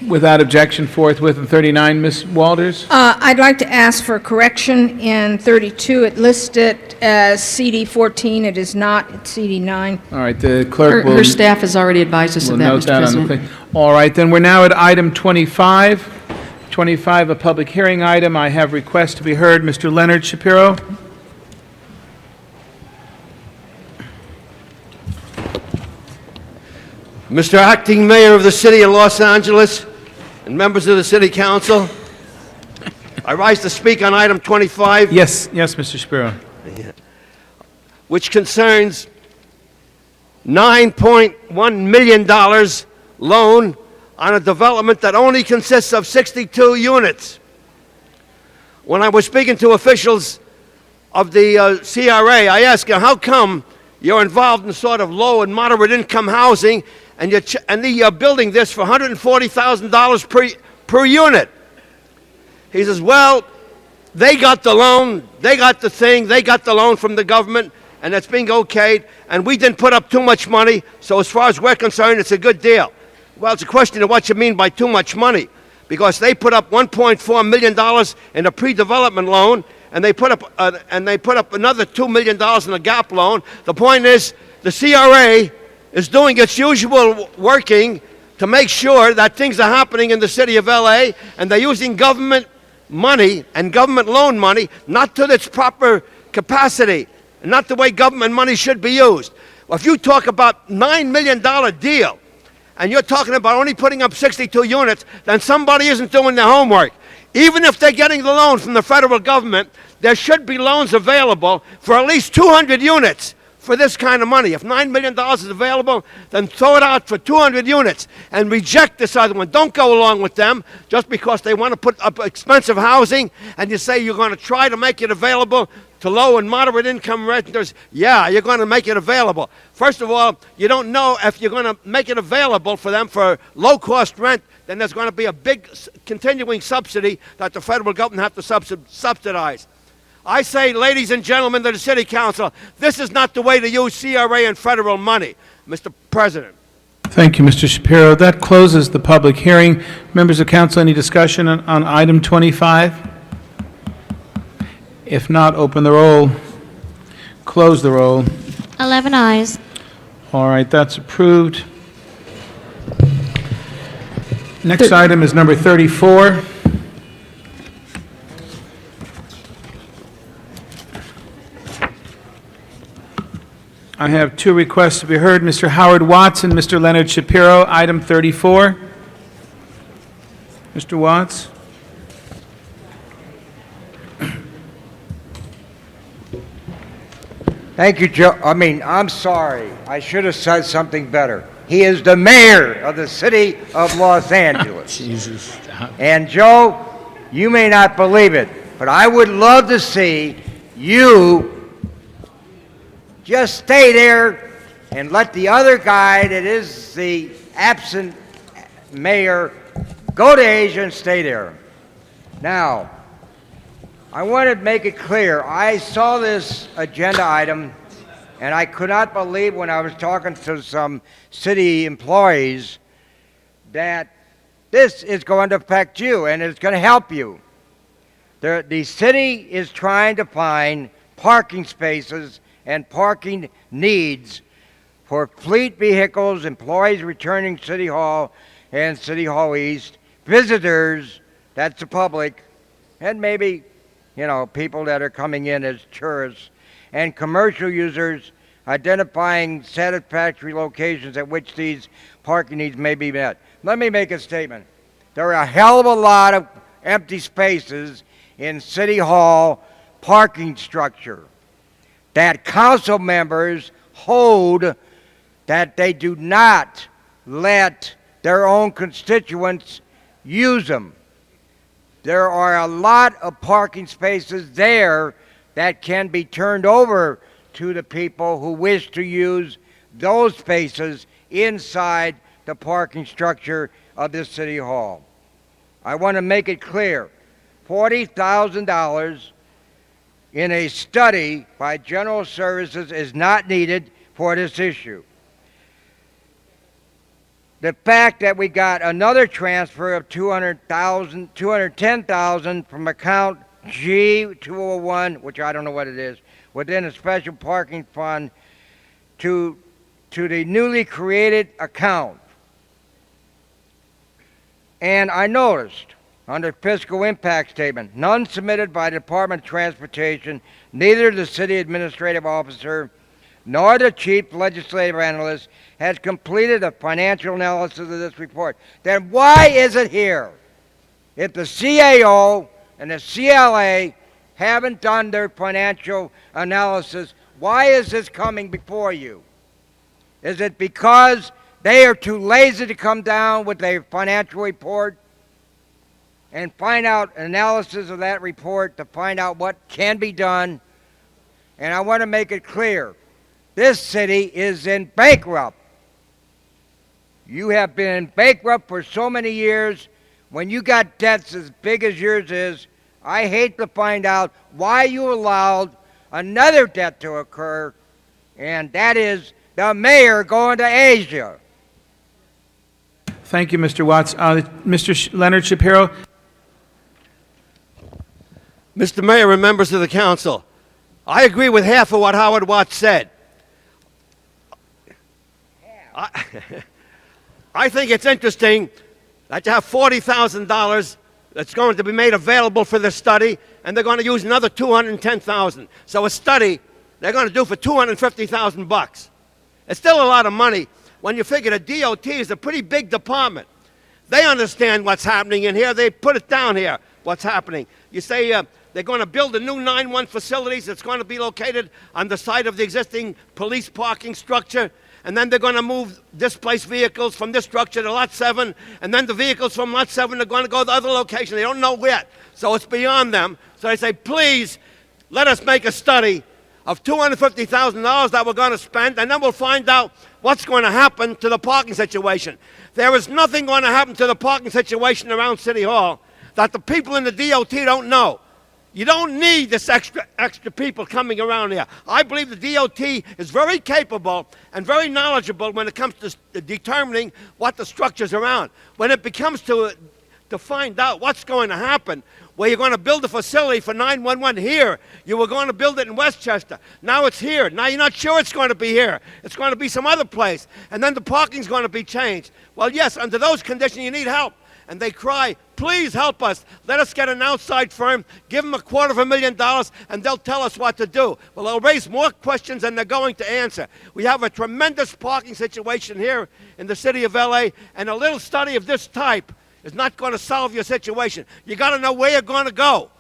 A: Without objection, forthwith, and 39, Ms. Walters?
S: I'd like to ask for a correction in 32. It lists it as CD 14. It is not. It's CD 9.
A: All right, the clerk will...
B: Her staff has already advised us of that,
A: note
B: Mr.
A: that on the
B: President.
A: thing. All right, then we're now at item 25. 25, a public hearing item. I have requests to be heard. Mr. Leonard Shapiro?
T: Mr. Acting Mayor of the City of Los Angeles and members of the City Council, I rise to speak on item 25.
A: Yes, Mr. Shapiro.
T: Which concerns $9.1 million loan on a development that only consists of 62 units. When I was speaking to officials of the CRA, I asked them, how come you're involved in sort of low and moderate income housing and you're building this for $140,000 per unit? He says, well, they got the loan, they got the loan from the government, and it's being okayed, and we didn't put up too much money, so as far as we're concerned, it's a good deal. Well, it's a question of what you mean by too much money, because they put up $1.4 million in a pre-development loan, and they put up another $2 million in a gap loan. The point is, the CRA is doing its usual working to make sure that things are happening in the city of LA, and they're using government money and government loan money not to its proper capacity, and not the way government money should be used. Well, if you talk about $9 million deal, and you're talking about only putting up 62 units, then somebody isn't doing their homework. Even if they're getting the loan from the federal government, there should be loans available for at least 200 units for this kind of money. If $9 million is available, then throw it out for 200 units and reject this other one. Don't go along with them just because they want to put up expensive housing and you say you're going to try to make it available to low and moderate income renters. Yeah, you're going to make it available. First of all, you don't know if you're going to make it available for them for low-cost rent, then there's going to be a big continuing subsidy that the federal government have to subsidize. I say, ladies and gentlemen of the City Council, this is not the way to use CRA and federal money, Mr. President.
A: Thank you, Mr. Shapiro. That closes the public hearing. Members of council, any discussion on item 25? If not, open the roll. Close the roll.
R: 11 eyes.
A: All right, that's approved. Next item is number 34. I have two requests to be heard. Mr. Howard Watts and Mr. Leonard Shapiro, item 34. Mr. Watts?
U: Thank you, Joe. I'm sorry. I should have said something better. He is the mayor of the city of Los Angeles.
A: Jesus.
U: And Joe, you may not believe it, but I would love to see you just stay there and let the other guy that is the absent mayor go to Asia and stay there. Now, I want to make it clear. I saw this agenda item, and I could not believe when I was talking to some city employees that this is going to affect you and it's going to help you. The city is trying to find parking spaces and parking needs for fleet vehicles, employees returning City Hall and City Hall East, visitors, that's the public, and maybe people that are coming in as tourists, and commercial users identifying satisfactory locations at which these parking needs may be met. Let me make a statement. There are a hell of a lot of empty spaces in City Hall parking structure that council members hold that they do not let their own constituents use them. There are a lot of parking spaces there that can be turned over to the people who wish to use those spaces inside the parking structure of this City Hall. I want to make it clear, $40,000 in a study by General Services is not needed for this issue. The fact that we got another transfer of $210,000 from account G201, which I don't know what it is, within a special parking fund to the newly created account. And I noticed under fiscal impact statement, none submitted by the Department of Transportation, neither the city administrative officer nor the chief legislative analyst has completed a financial analysis of this report. Then why is it here? If the CAO and the CLA haven't done their financial analysis, why is this coming before you? Is it because they are too lazy to come down with a financial report and find out an analysis of that report to find out what can be done? And I want to make it clear, this city is in bankrupt. You have been bankrupt for so many years. When you got debts as big as yours is, I hate to find out why you allowed another debt to occur, and that is the mayor going to Asia.
A: Thank you, Mr. Watts. Mr. Leonard Shapiro.
T: Mr. Mayor and members of the council, I agree with half of what Howard Watts said. I think it's interesting that you have $40,000 that's going to be made available for the study, and they're going to use another $210,000. So a study they're going to do for $250,000. It's still a lot of money when you figure the DOT is a pretty big department. They understand what's happening in here. They put it down here, what's happening. You say they're going to build a new 9-1 facilities that's going to be located on the site of the existing police parking structure. And then they're going to move displaced vehicles from this structure to Lot 7, and then the vehicles from Lot 7 are going to go to the other location. They don't know yet, so it's beyond them. So they say, please, let us make a study of $250,000 that we're going to spend, and then we'll find out what's going to happen to the parking situation. There is nothing going to happen to the parking situation around City Hall that the people in the DOT don't know. You don't need this extra people coming around here. I believe the DOT is very capable and very knowledgeable when it comes to determining what the structure's around. When it becomes to find out what's going to happen, where you're going to build a facility for 911 here, you were going to build it in Westchester. Now it's here. Now you're not sure it's going to be here. It's going to be some other place. And then the parking's going to be changed. Well, yes, under those conditions you need help. and they cry, please help us. Let us get an outside firm, give them $250,000, and they'll tell us what to do. Well, they'll raise more questions than they're going to answer. We have a tremendous parking situation here in the city of LA, and a little study of this type is not going to solve your situation. You got to know where you're going to go,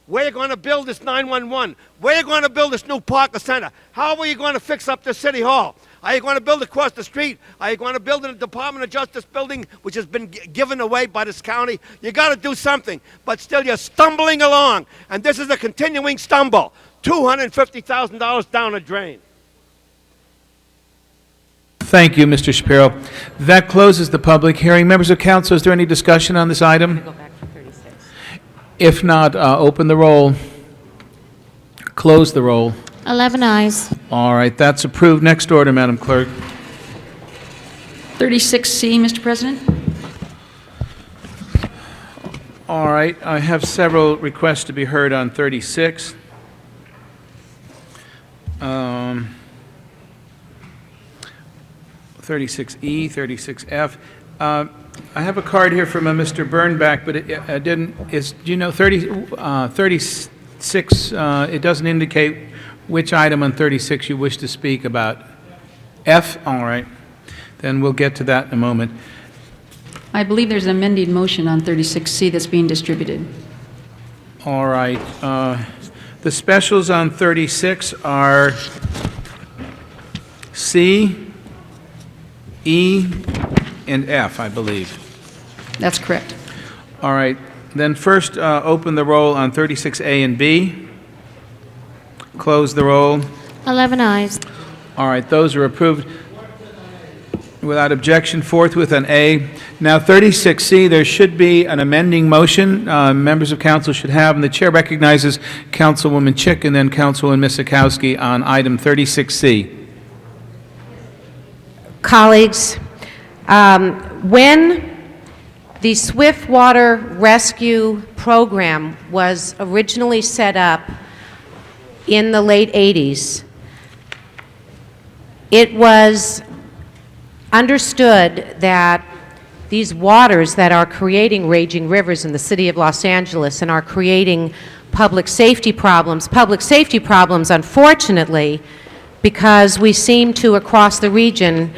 T: where you're going to build this 911, where you're going to build this new Parker Center. How are you going to fix up the city hall? Are you going to build across the street? Are you going to build in a Department of Justice building, which has been given away by this county? You got to do something, but still you're stumbling along, and this is a continuing stumble. $250,000 down a drain.
A: Thank you, Mr. Shapiro. That closes the public hearing. Members of council, is there any discussion on this item? If not, open the roll, close the roll.
R: 11 eyes.
A: All right, that's approved. Next order, Madam Clerk.
B: 36C, Mr. President.
A: All right, I have several requests to be heard on 36. 36E, 36F. I have a card here from a Mr. Bernbach, but it didn't, do you know, 36, it doesn't indicate which item on 36 you wish to speak about. F? All right. Then we'll get to that in a moment.
B: I believe there's an amended motion on 36C that's being distributed.
A: All right. The specials on 36 are C, E, and F, I believe.
B: That's correct.
A: All right. Then first, open the roll on 36A and B. Close the roll.
R: 11 eyes.
A: All right, those are approved without objection. Forthwith on A. Now, 36C, there should be an amending motion members of council should have, and the chair recognizes Councilwoman Chick and then Councilwoman Misikowski on item 36C.
D: Colleagues, when the Swiftwater Rescue Program was originally set up in the late 80s, it was understood that these waters that are creating raging rivers in the city of Los Angeles and are creating public safety problems, unfortunately, because we seem to, across the region,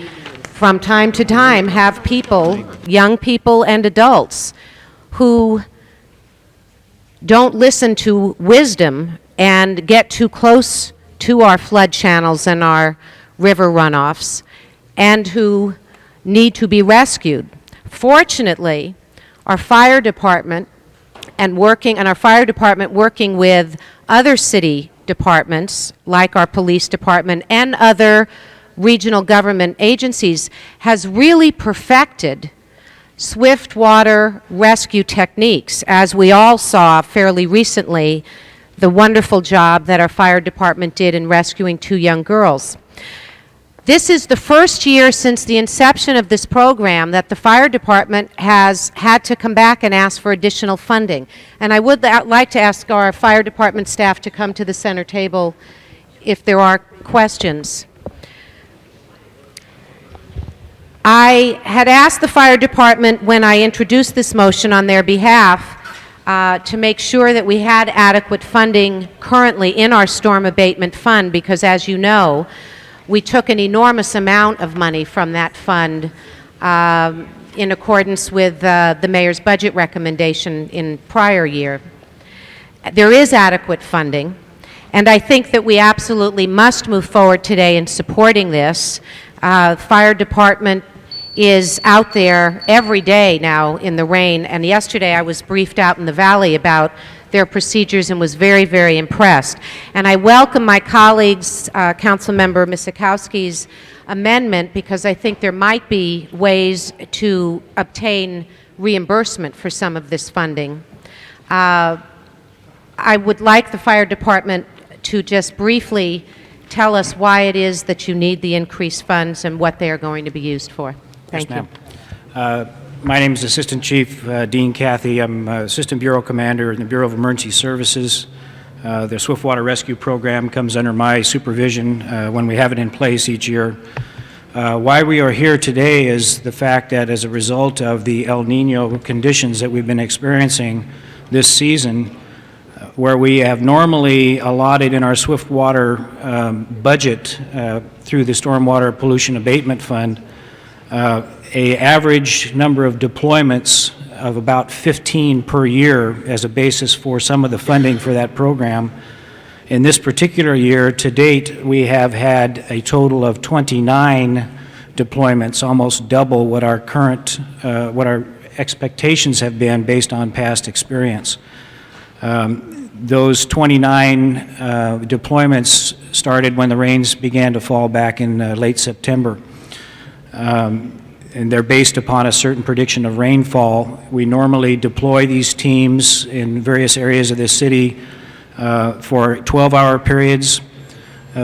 D: from time to time, have people, young people and adults, who don't listen to wisdom and get too close to our flood channels and our river runoffs, and who need to be rescued. Fortunately, our fire department working with other city departments, like our police department and other regional government agencies, has really perfected swiftwater rescue techniques, as we all saw fairly recently the wonderful job that our fire department did in rescuing 2 young girls. This is the first year since the inception of this program that the fire department has had to come back and ask for additional funding. And I would like to ask our fire department staff to come to the center table if there are questions. I had asked the fire department when I introduced this motion on their behalf to make sure that we had adequate funding currently in our storm abatement fund, because as you know, we took an enormous amount of money from that fund in accordance with the mayor's budget recommendation in prior year. There is adequate funding, and I think that we absolutely must move forward today in supporting this. Fire department is out there every day now in the rain, and yesterday I was briefed out in the valley about their procedures and was very, very impressed. And I welcome my colleagues, Councilmember Misikowski's amendment, because I think there might be ways to obtain reimbursement for some of this funding. I would like the fire department to just briefly tell us why it is that you need the increased funds and what they are going to be used for. Thank you.
V: My name is Assistant Chief Dean Cathy. I'm Assistant Bureau Commander in the Bureau of Emergency Services. The Swiftwater Rescue Program comes under my supervision when we have it in place each year. Why we are here today is the fact that as a result of the El Nino conditions that we've been experiencing this season, where we have normally allotted in our Swiftwater budget through the Stormwater Pollution Abatement Fund a average number of deployments of about 15 per year as a basis for some of the funding for that program. In this particular year, to date, we have had a total of 29 deployments, almost double what our current, what our expectations have been based on past experience. Those 29 deployments started when the rains began to fall back in late September. And they're based upon a certain prediction of rainfall. We normally deploy these teams in various areas of the city for 12-hour periods,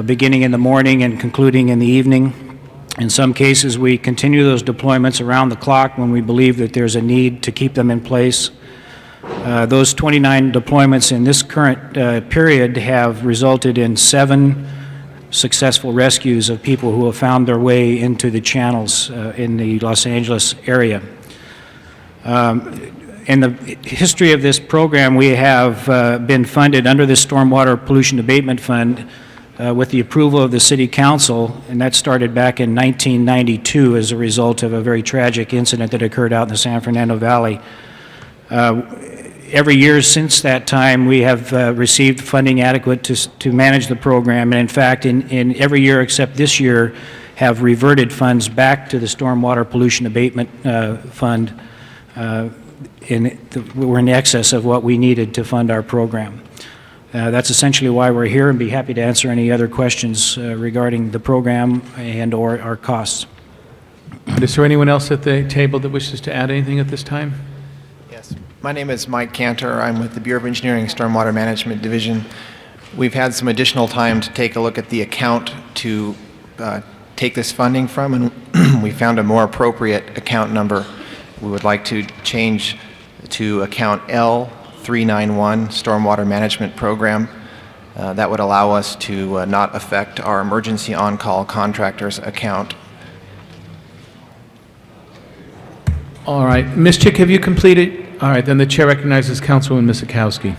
V: beginning in the morning and concluding in the evening. In some cases, we continue those deployments around the clock when we believe that there's a need to keep them in place. Those 29 deployments in this current period have resulted in 7 successful rescues of people who have found their way into the channels in the Los Angeles area. In the history of this program, we have been funded under the Stormwater Pollution Abatement Fund with the approval of the City Council, and that started back in 1992 as a result of a very tragic incident that occurred out in the San Fernando Valley. Every year since that time, we have received funding adequate to manage the program, and in fact, in every year except this year, have reverted funds back to the Stormwater Pollution Abatement Fund. We're in excess of what we needed to fund our program. That's essentially why we're here, and be happy to answer any other questions regarding the program and/or our costs.
A: Is there anyone else at the table that wishes to add anything at this time?
C: Yes. My name is Mike Cantor. I'm with the Bureau of Engineering Stormwater Management Division. We've had some additional time to take a look at the account to take this funding from, and we found a more appropriate account number. We would like to change to account L391, Stormwater Management Program. That would allow us to not affect our emergency on-call contractors account.
A: All right. Ms. Chick, have you completed? All right, then the chair recognizes Councilwoman Miskowski.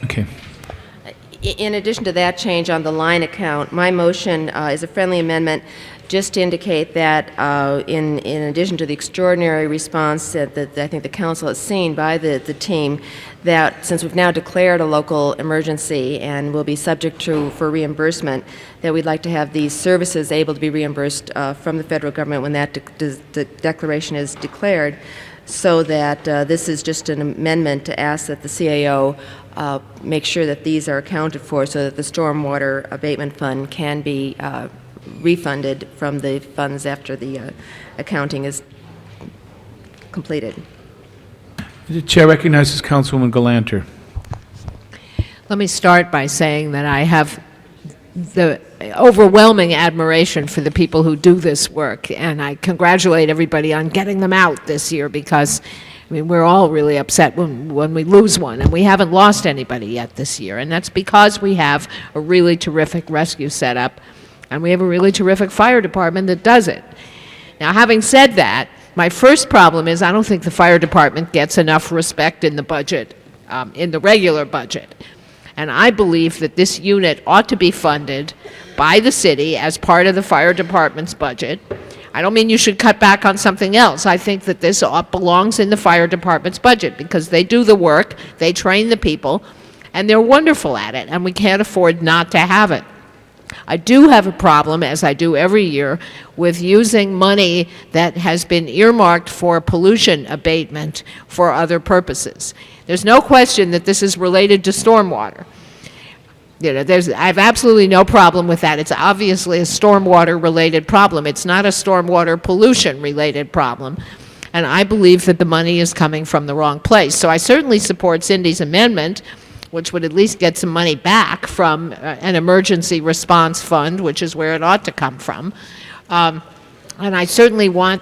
A: Okay.
N: In addition to that change on the line account, my motion is a friendly amendment just to indicate that in addition to the extraordinary response that I think the council has seen by the team, that since we've now declared a local emergency and will be subject for reimbursement, that we'd like to have these services able to be reimbursed from the federal government when that the declaration is declared, so that this is just an amendment to ask that the CAO make sure that these are accounted for so that the Stormwater Abatement Fund can be refunded from the funds after the accounting is completed.
A: The chair recognizes Councilwoman Galanter.
G: Let me start by saying that I have the overwhelming admiration for the people who do this work, and I congratulate everybody on getting them out this year, because I mean, we're all really upset when we lose one, and we haven't lost anybody yet this year, and that's because we have a really terrific rescue setup, and we have a really terrific fire department that does it. Now, having said that, my first problem is I don't think the fire department gets enough respect in the budget, in the regular budget. And I believe that this unit ought to be funded by the city as part of the fire department's budget. I don't mean you should cut back on something else. I think that this belongs in the fire department's budget because they do the work, they train the people, and they're wonderful at it, and we can't afford not to have it. I do have a problem, as I do every year, with using money that has been earmarked for pollution abatement for other purposes. There's no question that this is related to stormwater. You know, I have absolutely no problem with that. It's obviously a stormwater-related problem. It's not a stormwater pollution-related problem. And I believe that the money is coming from the wrong place. So I certainly support Cindy's amendment, which would at least get some money back from an emergency response fund, which is where it ought to come from. And I certainly want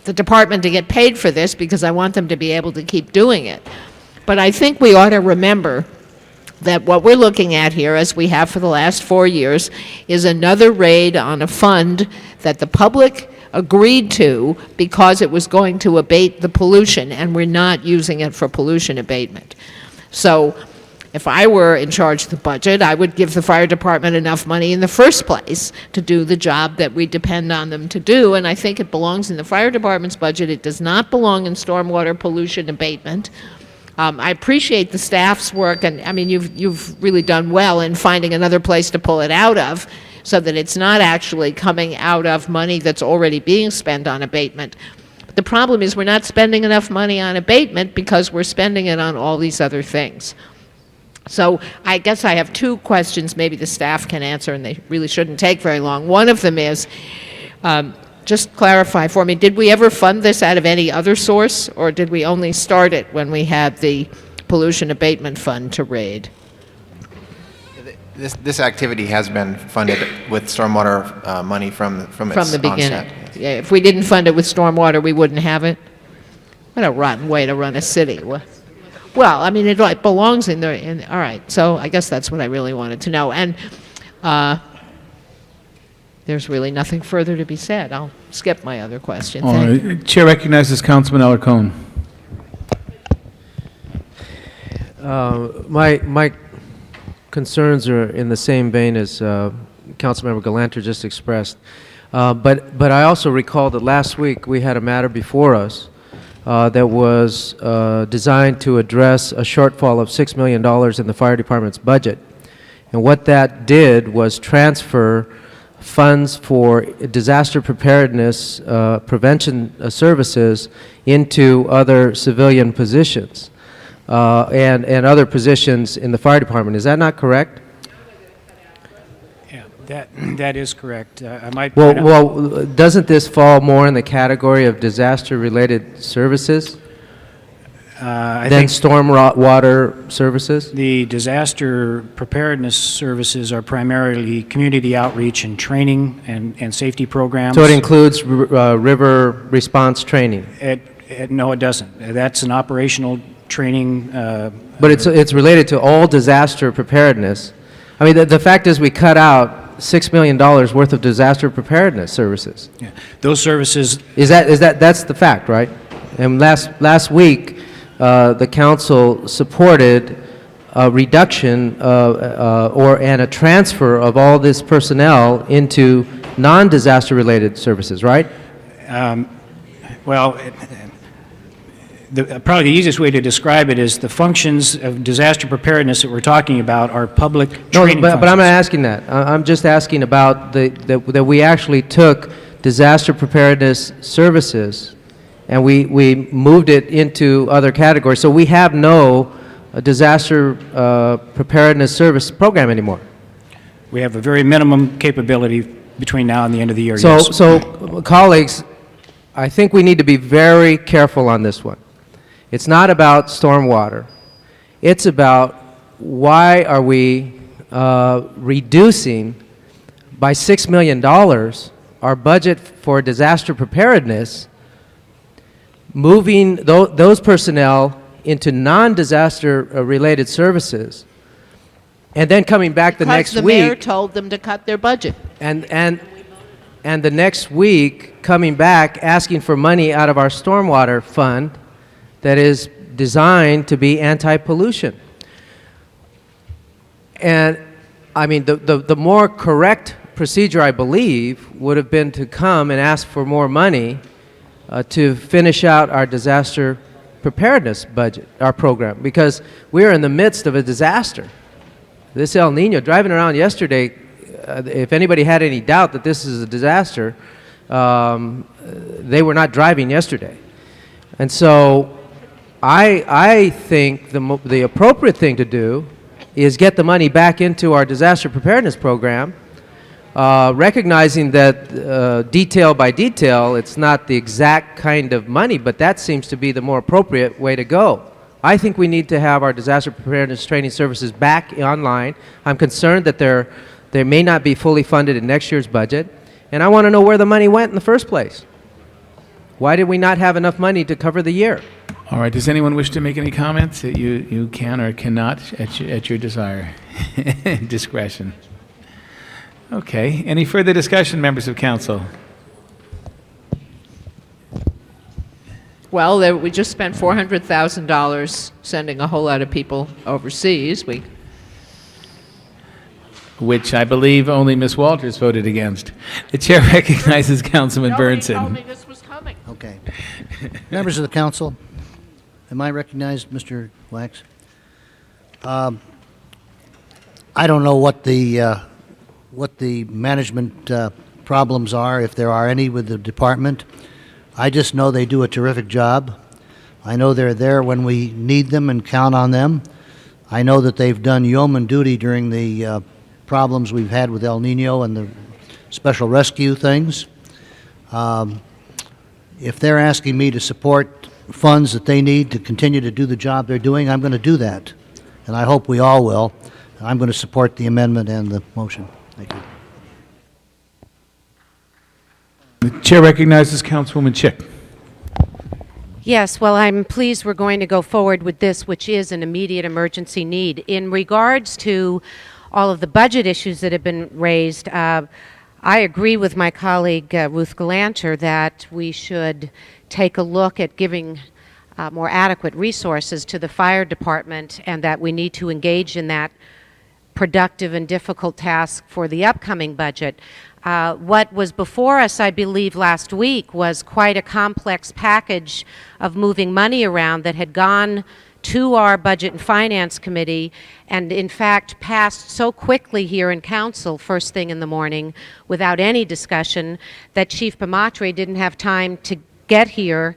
G: the department to get paid for this because I want them to be able to keep doing it. But I think we ought to remember that what we're looking at here, as we have for the last 4 years, is another raid on a fund that the public agreed to because it was going to abate the pollution, and we're not using it for pollution abatement. So if I were in charge of the budget, I would give the fire department enough money in the first place to do the job that we depend on them to do, and I think it belongs in the fire department's budget. It does not belong in stormwater pollution abatement. I appreciate the staff's work, and I mean, you've really done well in finding another place to pull it out of so that it's not actually coming out of money that's already being spent on abatement. But the problem is we're not spending enough money on abatement because we're spending it on all these other things. So I guess I have two questions maybe the staff can answer, and they really shouldn't take very long. One of them is, just clarify for me, did we ever fund this out of any other source, or did we only start it when we had the pollution abatement fund to raid?
C: This activity has been funded with stormwater money from its
G: From the beginning.
C: onset.
G: Yeah, if we didn't fund it with stormwater, we wouldn't have it? What a rotten way to run a city. Well, I mean, it belongs in there. All right, so I guess that's what I really wanted to know. And there's really nothing further to be said. I'll skip my other question.
A: All
G: Thank you.
A: right. Chair recognizes Councilman Alarcon.
E: My concerns are in the same vein as Councilmember Galanter just expressed. But I also recall that last week we had a matter before us that was designed to address a shortfall of $6 million in the fire department's budget. And what that did was transfer funds for disaster preparedness prevention services into other civilian positions and other positions in the fire department. Is that not correct?
V: Yeah, that is correct. I might
E: Well,
V: point out-
E: well, doesn't this fall more in the category of disaster-related services
V: I
E: than
V: think
E: stormwater services?
V: the disaster preparedness services are primarily community outreach and training and safety programs.
E: So it includes river response training?
V: No, it doesn't. That's an operational training.
E: But it's related to all disaster preparedness. I mean, the fact is we cut out $6 million worth of disaster preparedness services.
V: Yeah. Those services.
E: That's the fact, right? And last week, the council supported a reduction and a transfer of all this personnel into non-disaster related services, right?
V: Well, probably the easiest way to describe it is the functions of disaster preparedness that we're talking about are public training
E: but I'm not
V: functions.
E: asking that. I'm just asking about that we actually took disaster preparedness services and we moved it into other categories. So we have no disaster preparedness service program anymore.
V: We have a very minimum capability between now and the end of the year,
E: So,
V: yes.
E: so colleagues, I think we need to be very careful on this one. It's not about stormwater. It's about why are we reducing by $6 million our budget for disaster preparedness, moving those personnel into non-disaster related services, and then coming back the next
G: Because the mayor
E: week.
G: told them to cut their budget.
E: And the next week, coming back, asking for money out of our stormwater fund that is designed to be anti-pollution. And, I mean, the more correct procedure, I believe, would have been to come and ask for more money to finish out our disaster preparedness budget, our program, because we're in the midst of a disaster. This El Nino, driving around yesterday, if anybody had any doubt that this is a disaster, they were not driving yesterday. And so I think the appropriate thing to do is get the money back into our disaster preparedness program, recognizing that detail by detail, it's not the exact kind of money, but that seems to be the more appropriate way to go. I think we need to have our disaster preparedness training services back online. I'm concerned that they may not be fully funded in next year's budget, and I want to know where the money went in the first place. Why did we not have enough money to cover the year?
A: All right, does anyone wish to make any comments that you can or cannot at your desire, discretion? Okay, any further discussion, members of council?
G: Well, we just spent $400,000 sending a whole lot of people overseas.
A: Which I believe only Ms. Walters voted against. The chair recognizes Councilman Burnson.
G: Nobody told me this was coming.
H: Okay. Members of the council, am I recognized, Mr. Wax? I don't know what the management problems are, if there are any with the department. I just know they do a terrific job. I know they're there when we need them and count on them. I know that they've done yeoman duty during the problems we've had with El Nino and the special rescue things. If they're asking me to support funds that they need to continue to do the job they're doing, I'm going to do that. And I hope we all will. I'm going to support the amendment and the motion. Thank you.
A: The chair recognizes Councilwoman Chick.
D: Yes, well, I'm pleased we're going to go forward with this, which is an immediate emergency need. In regards to all of the budget issues that have been raised, I agree with my colleague Ruth Galanter that we should take a look at giving more adequate resources to the fire department, and that we need to engage in that productive and difficult task for the upcoming budget. What was before us, I believe, last week was quite a complex package of moving money around that had gone to our Budget and Finance Committee and, in fact, passed so quickly here in Council first thing in the morning without any discussion that Chief Pamatre didn't have time to get here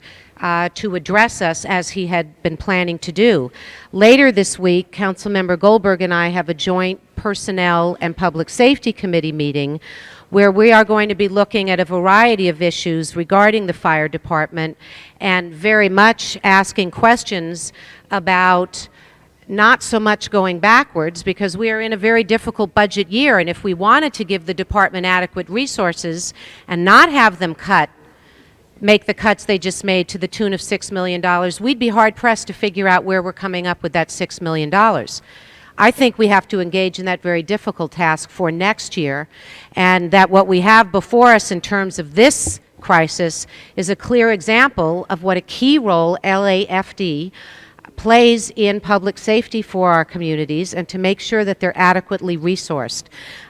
D: to address us as he had been planning to do. Later this week, Councilmember Goldberg and I have a joint Personnel and Public Safety Committee meeting where we are going to be looking at a variety of issues regarding the fire department and very much asking questions about not so much going backwards, because we are in a very difficult budget year, and if we wanted to give the department adequate resources and not have them make the cuts they just made to the tune of $6 million, we'd be hard-pressed to figure out where we're coming up with that $6 million. I think we have to engage in that very difficult task for next year, and that what we have before us in terms of this crisis is a clear example of what a key role LAFD plays in public safety for our communities, and to make sure that they're adequately resourced.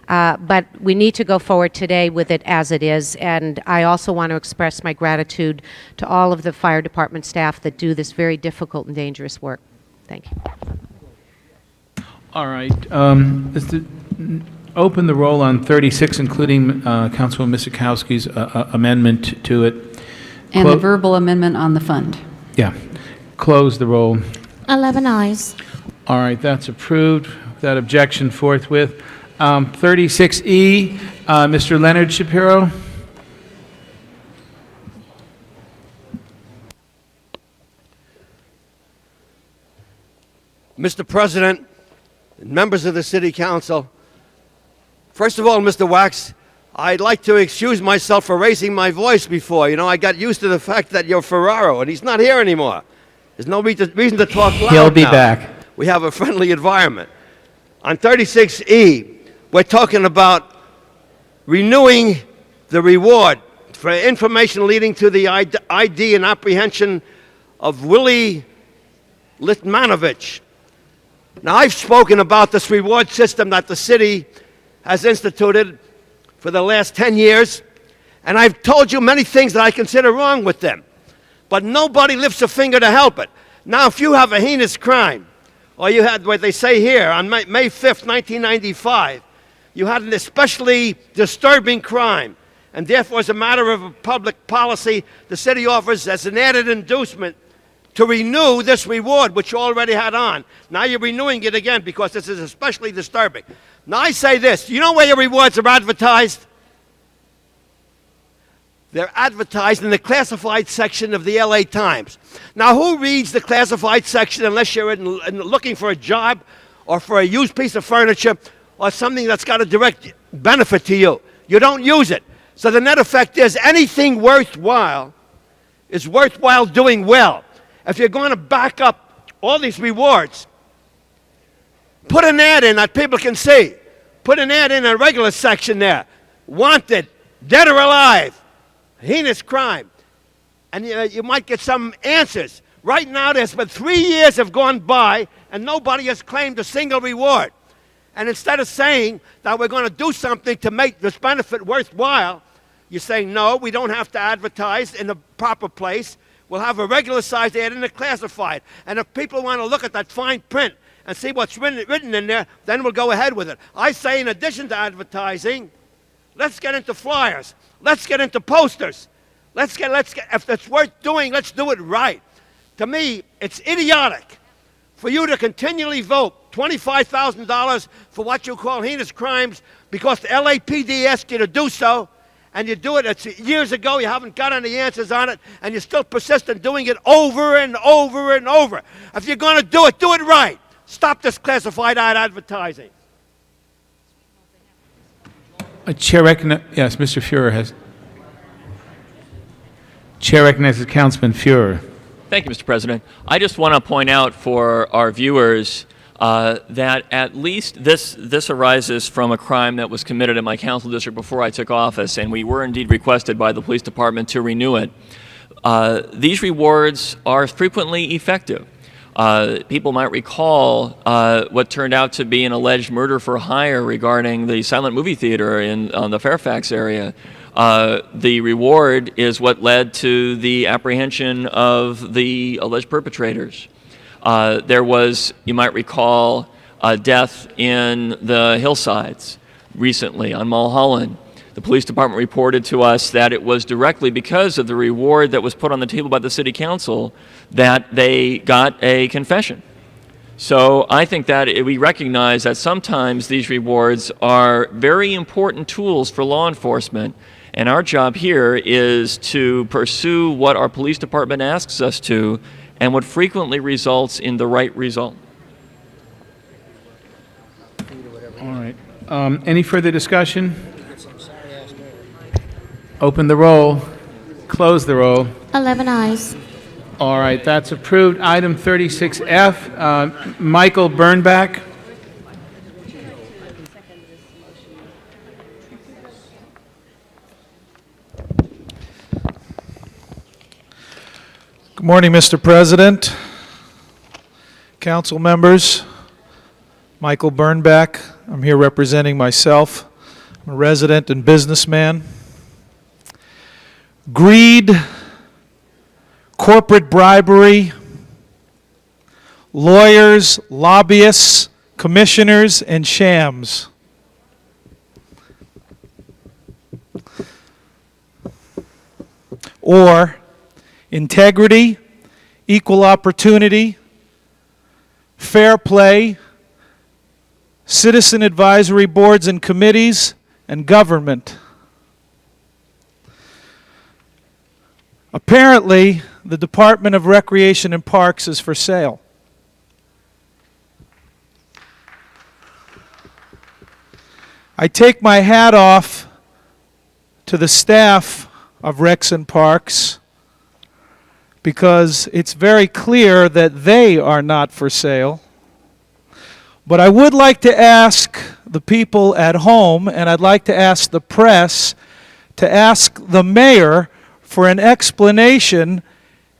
D: But we need to go forward today with it as it is, and I also want to express my gratitude to all of the fire department staff that do this very difficult and dangerous work. Thank you.
A: All right. Open the roll on 36, including Councilwoman Miskowski's amendment to it.
B: And the verbal amendment on the fund.
A: Yeah. Close the roll.
R: 11 ayes.
A: All right, that's approved. Without objection, forthwith. 36E, Mr. Leonard Shapiro.
T: Mr. President, members of the City Council, first of all, Mr. Wax, I'd like to excuse myself for raising my voice before. You know, I got used to the fact that you're Ferraro, and he's not here anymore. There's no reason to talk loud.
A: He'll be
T: now.
A: back.
T: We have a friendly environment. On 36E, we're talking about renewing the reward for information leading to the ID and apprehension of Willie Litmanovich. Now, I've spoken about this reward system that the city has instituted for the last 10 years, and I've told you many things that I consider wrong with them. But nobody lifts a finger to help it. Now, if you have a heinous crime, or you had what they say here on May 5th, 1995, you had an especially disturbing crime, and therefore, as a matter of public policy, the city offers as an added inducement to renew this reward, which you already had on. Now you're renewing it again because this is especially disturbing. Now I say this, you know where your rewards are advertised? They're advertised in the classified section of the LA Times. Now, who reads the classified section unless you're looking for a job or for a used piece of furniture or something that's got a direct benefit to you? You don't use it. So the net effect is anything worthwhile is worthwhile doing well. if you're going to back up all these rewards, put an ad in that people can see. Put an ad in a regular section there. Wanted, dead or alive, heinous crime. And you might get some answers. Right now, there's been 3 years have gone by, and nobody has claimed a single reward. And instead of saying that we're going to do something to make this benefit worthwhile, you're saying, no, we don't have to advertise in the proper place. We'll have a regular sized ad in the classified. And if people want to look at that fine print and see what's written in there, then we'll go ahead with it. I say, in addition to advertising, let's get into flyers. Let's get into posters. Let's get, if it's worth doing, let's do it right. To me, it's idiotic for you to continually vote $25,000 for what you call heinous crimes because the LAPD asked you to do so, and you do it, it's years ago, you haven't got any answers on it, and you still persist in doing it over and over and over. If you're going to do it right. Stop this classified ad advertising.
A: Chair recognizes, yes, Mr. Fuhrer has. Chair recognizes Councilman Fuhrer.
F: Thank you, Mr. President. I just want to point out for our viewers that at least this arises from a crime that was committed in my council district before I took office, and we were indeed requested by the police department to renew it. These rewards are frequently effective. People might recall what turned out to be an alleged murder for hire regarding the silent movie theater on the Fairfax area. The reward is what led to the apprehension of the alleged perpetrators. There was, you might recall, a death in the hillsides recently on Mulholland. The police department reported to us that it was directly because of the reward that was put on the table by the city council that they got a confession. So I think that we recognize that sometimes these rewards are very important tools for law enforcement, and our job here is to pursue what our police department asks us to and what frequently results in the right result.
A: All right. Any further discussion? Open the roll. Close the roll.
R: 11 eyes.
A: All right, that's approved. Item 36F, Michael Bernbach.
I: Good morning, Mr. President, council members. Michael Bernbach. I'm here representing myself. I'm a resident and businessman. Greed, corporate bribery, lawyers, lobbyists, commissioners, and shams. Or integrity, equal opportunity, fair play, citizen advisory boards and committees, and government. Apparently, the Department of Recreation and Parks is for sale. I take my hat off to the staff of Recs and Parks because it's very clear that they are not for sale. But I would like to ask the people at home, and I'd like to ask the press, to ask the mayor for an explanation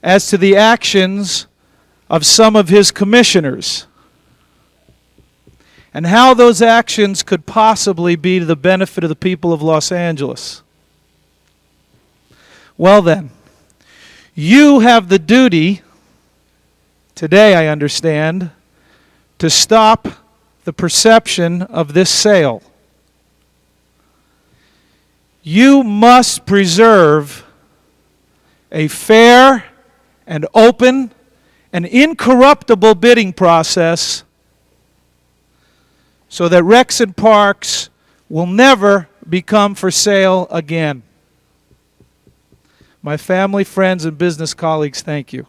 I: as to the actions of some of his commissioners and how those actions could possibly be to the benefit of the people of Los Angeles. Well then, you have the duty, today I understand, to stop the perception of this sale. You must preserve a fair and open and incorruptible bidding process so that Recs and Parks will never become for sale again. My family, friends, and business colleagues, thank you.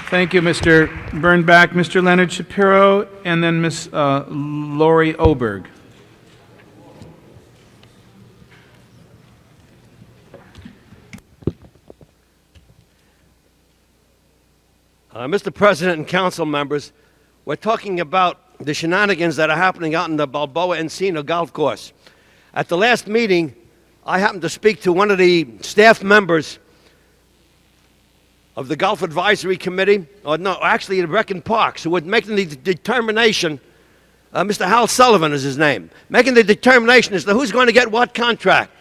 A: Thank you, Mr. Bernbach. Mr. Leonard Shapiro, and then Ms. Lori Oberg.
T: Mr. President and council members, we're talking about the shenanigans that are happening out in the Balboa Encino golf course. At the last meeting, I happened to speak to one of the staff members of the Golf Advisory Committee, or no, actually the Brecken Parks, who was making the determination. Mr. Hal Sullivan is his name, making the determination as to who's going to get what contract.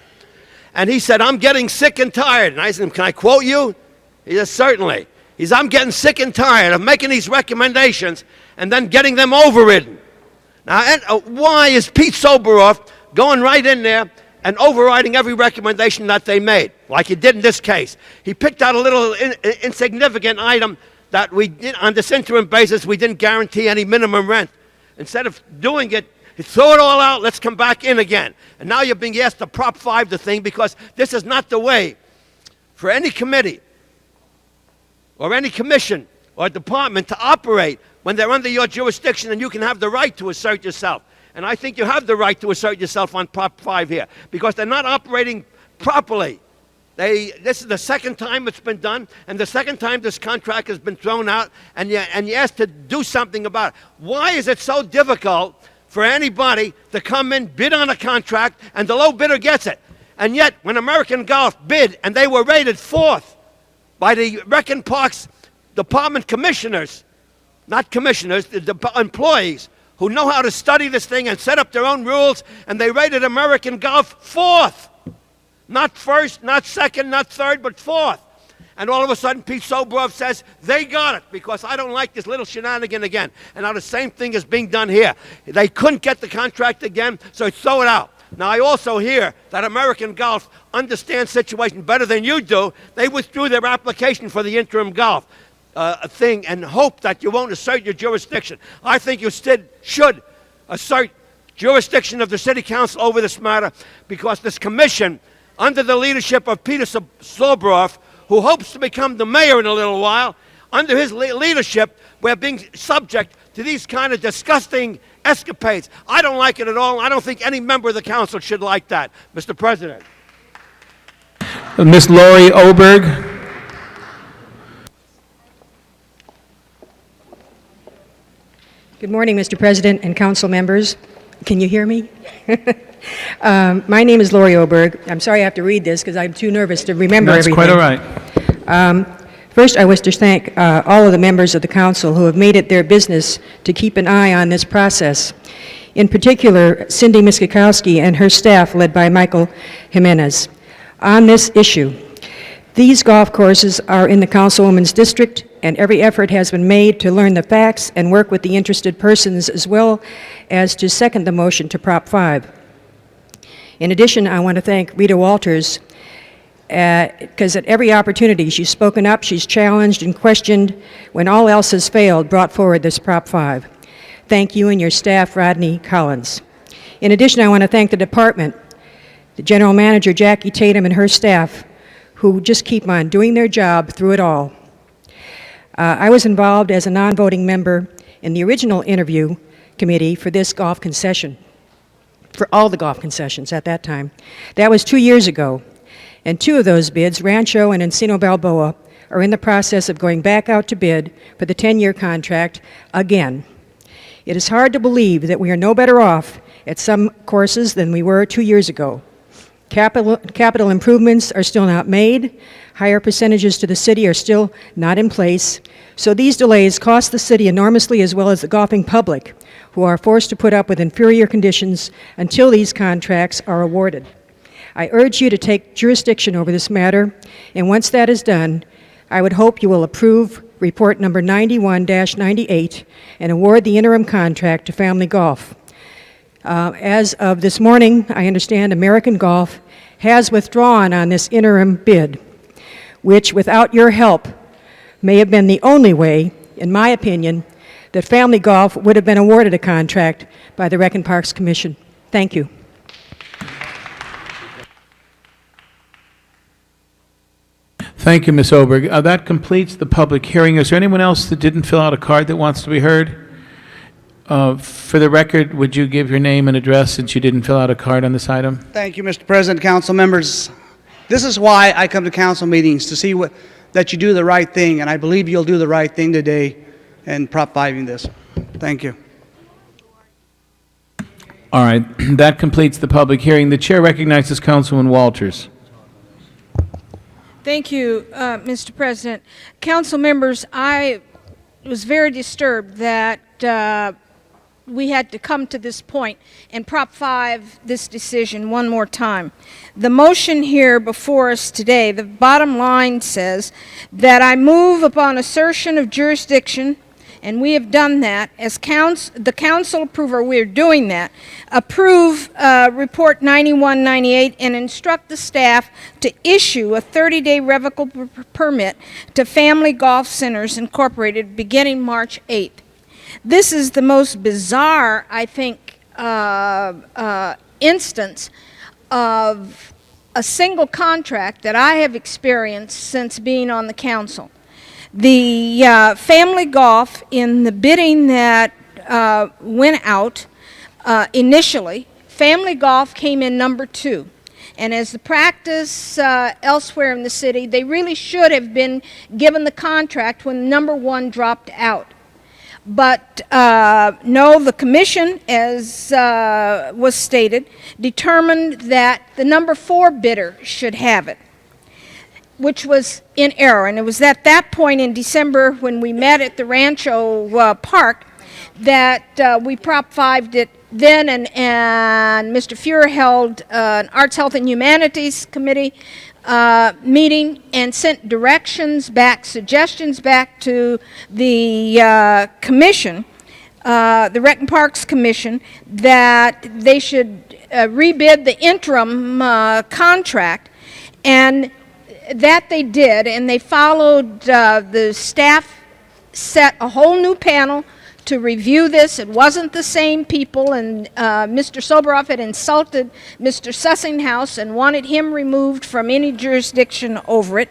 T: And he said, I'm getting sick and tired. And I said, can I quote you? He said, certainly. He said, I'm getting sick and tired of making these recommendations and then getting them overridden. Now, why is Pete Soboroff going right in there and overriding every recommendation that they made, like he did in this case? He picked out a little insignificant item that we did on this interim basis. We didn't guarantee any minimum rent. Instead of doing it, he threw it all out, let's come back in again. And now you're being asked to Prop 5 the thing, because this is not the way for any committee or any commission or department to operate when they're under your jurisdiction and you can have the right to assert yourself. And I think you have the right to assert yourself on Prop 5 here, because they're not operating properly. This is the second time it's been done, and the second time this contract has been thrown out, and you're asked to do something about it. Why is it so difficult for anybody to come in, bid on a contract, and the low bidder gets it? And yet, when American Golf bid, and they were rated 4th by the Brecken Parks Department commissioners, not commissioners, the employees, who know how to study this thing and set up their own rules, and they rated American Golf 4th. Not 1st, not 2nd, not 3rd, but 4th. And all of a sudden, Pete Soboroff says, they got it, because I don't like this little shenanigan again. And now the same thing is being done here. They couldn't get the contract again, so throw it out. Now, I also hear that American Golf understands situation better than you do. They withdrew their application for the interim golf thing and hope that you won't assert your jurisdiction. I think you should assert jurisdiction of the City Council over this matter, because this commission, under the leadership of Peter Soboroff, who hopes to become the mayor in a little while, under his leadership, we're being subject to these kind of disgusting escapades. I don't like it at all. I don't think any member of the council should like that, Mr. President.
A: Ms. Lori Oberg.
J: Good morning, Mr. President and council members. Can you hear me? My name is Lori Oberg. I'm sorry I have to read this because I'm too nervous to remember everything.
A: That's quite all right.
J: First, I wish to thank all of the members of the council who have made it their business to keep an eye on this process. In particular, Cindy Miskakowski and her staff, led by Michael Jimenez, on this issue. These golf courses are in the councilwoman's district, and every effort has been made to learn the facts and work with the interested persons, as well as to second the motion to Prop 5. In addition, I want to thank Rita Walters, because at every opportunity she's spoken up, she's challenged and questioned, when all else has failed, brought forward this Prop 5. Thank you and your staff, Rodney Collins. In addition, I want to thank the department, the general manager, Jackie Tatum, and her staff, who just keep on doing their job through it all. I was involved as a non-voting member in the original interview committee for this golf concession, for all the golf concessions at that time. That was 2 years ago, and 2 of those bids, Rancho and Encino Balboa, are in the process of going back out to bid for the 10-year contract again. It is hard to believe that we are no better off at some courses than we were 2 years ago. Capital improvements are still not made, higher percentages to the city are still not in place, so these delays cost the city enormously, as well as the golfing public, who are forced to put up with inferior conditions until these contracts are awarded. I urge you to take jurisdiction over this matter, and once that is done, I would hope you will approve Report number 91-98 and award the interim contract to Family Golf. As of this morning, I understand American Golf has withdrawn on this interim bid, which, without your help, may have been the only way, in my opinion, that Family Golf would have been awarded a contract by the Brecken Parks Commission. Thank you.
A: Thank you, Ms. Oberg. That completes the public hearing. Is there anyone else that didn't fill out a card that wants to be heard? For the record, would you give your name and address since you didn't fill out a card on this item?
K: Thank you, Mr. President, council members. This is why I come to council meetings, to see what that you do the right thing, and I believe you'll do the right thing today in Prop 5ing this. Thank you.
A: All right, that completes the public hearing. The chair recognizes Councilman Walters.
S: Thank you, Mr. President. Council members, I was very disturbed that we had to come to this point and Prop 5 this decision one more time. The motion here before us today, the bottom line says that I move upon assertion of jurisdiction, and we have done that, as the council approver, we're doing that, approve Report 9198 and instruct the staff to issue a 30-day revocable permit to Family Golf Centers Incorporated beginning March 8th. This is the most bizarre, I think, instance of a single contract that I have experienced since being on the council. The Family Golf, in the bidding that went out initially, Family Golf came in number 2. And as the practice elsewhere in the city, they really should have been given the contract when number 1 dropped out. But no, the commission, as was stated, determined that the number 4 bidder should have it, which was in error. And it was at that point in December when we met at the Rancho Park that we Prop 5'd it then, and Mr. Fuhrer held an Arts, Health, and Humanities Committee meeting and sent directions back, suggestions back to the commission, the Rec and Parks Commission, that they should rebid the interim contract, and that they did, and they followed, the staff set a whole new panel to review this. It wasn't the same people, and Mr. Soboroff had insulted Mr. Sussinghouse and wanted him removed from any jurisdiction over it.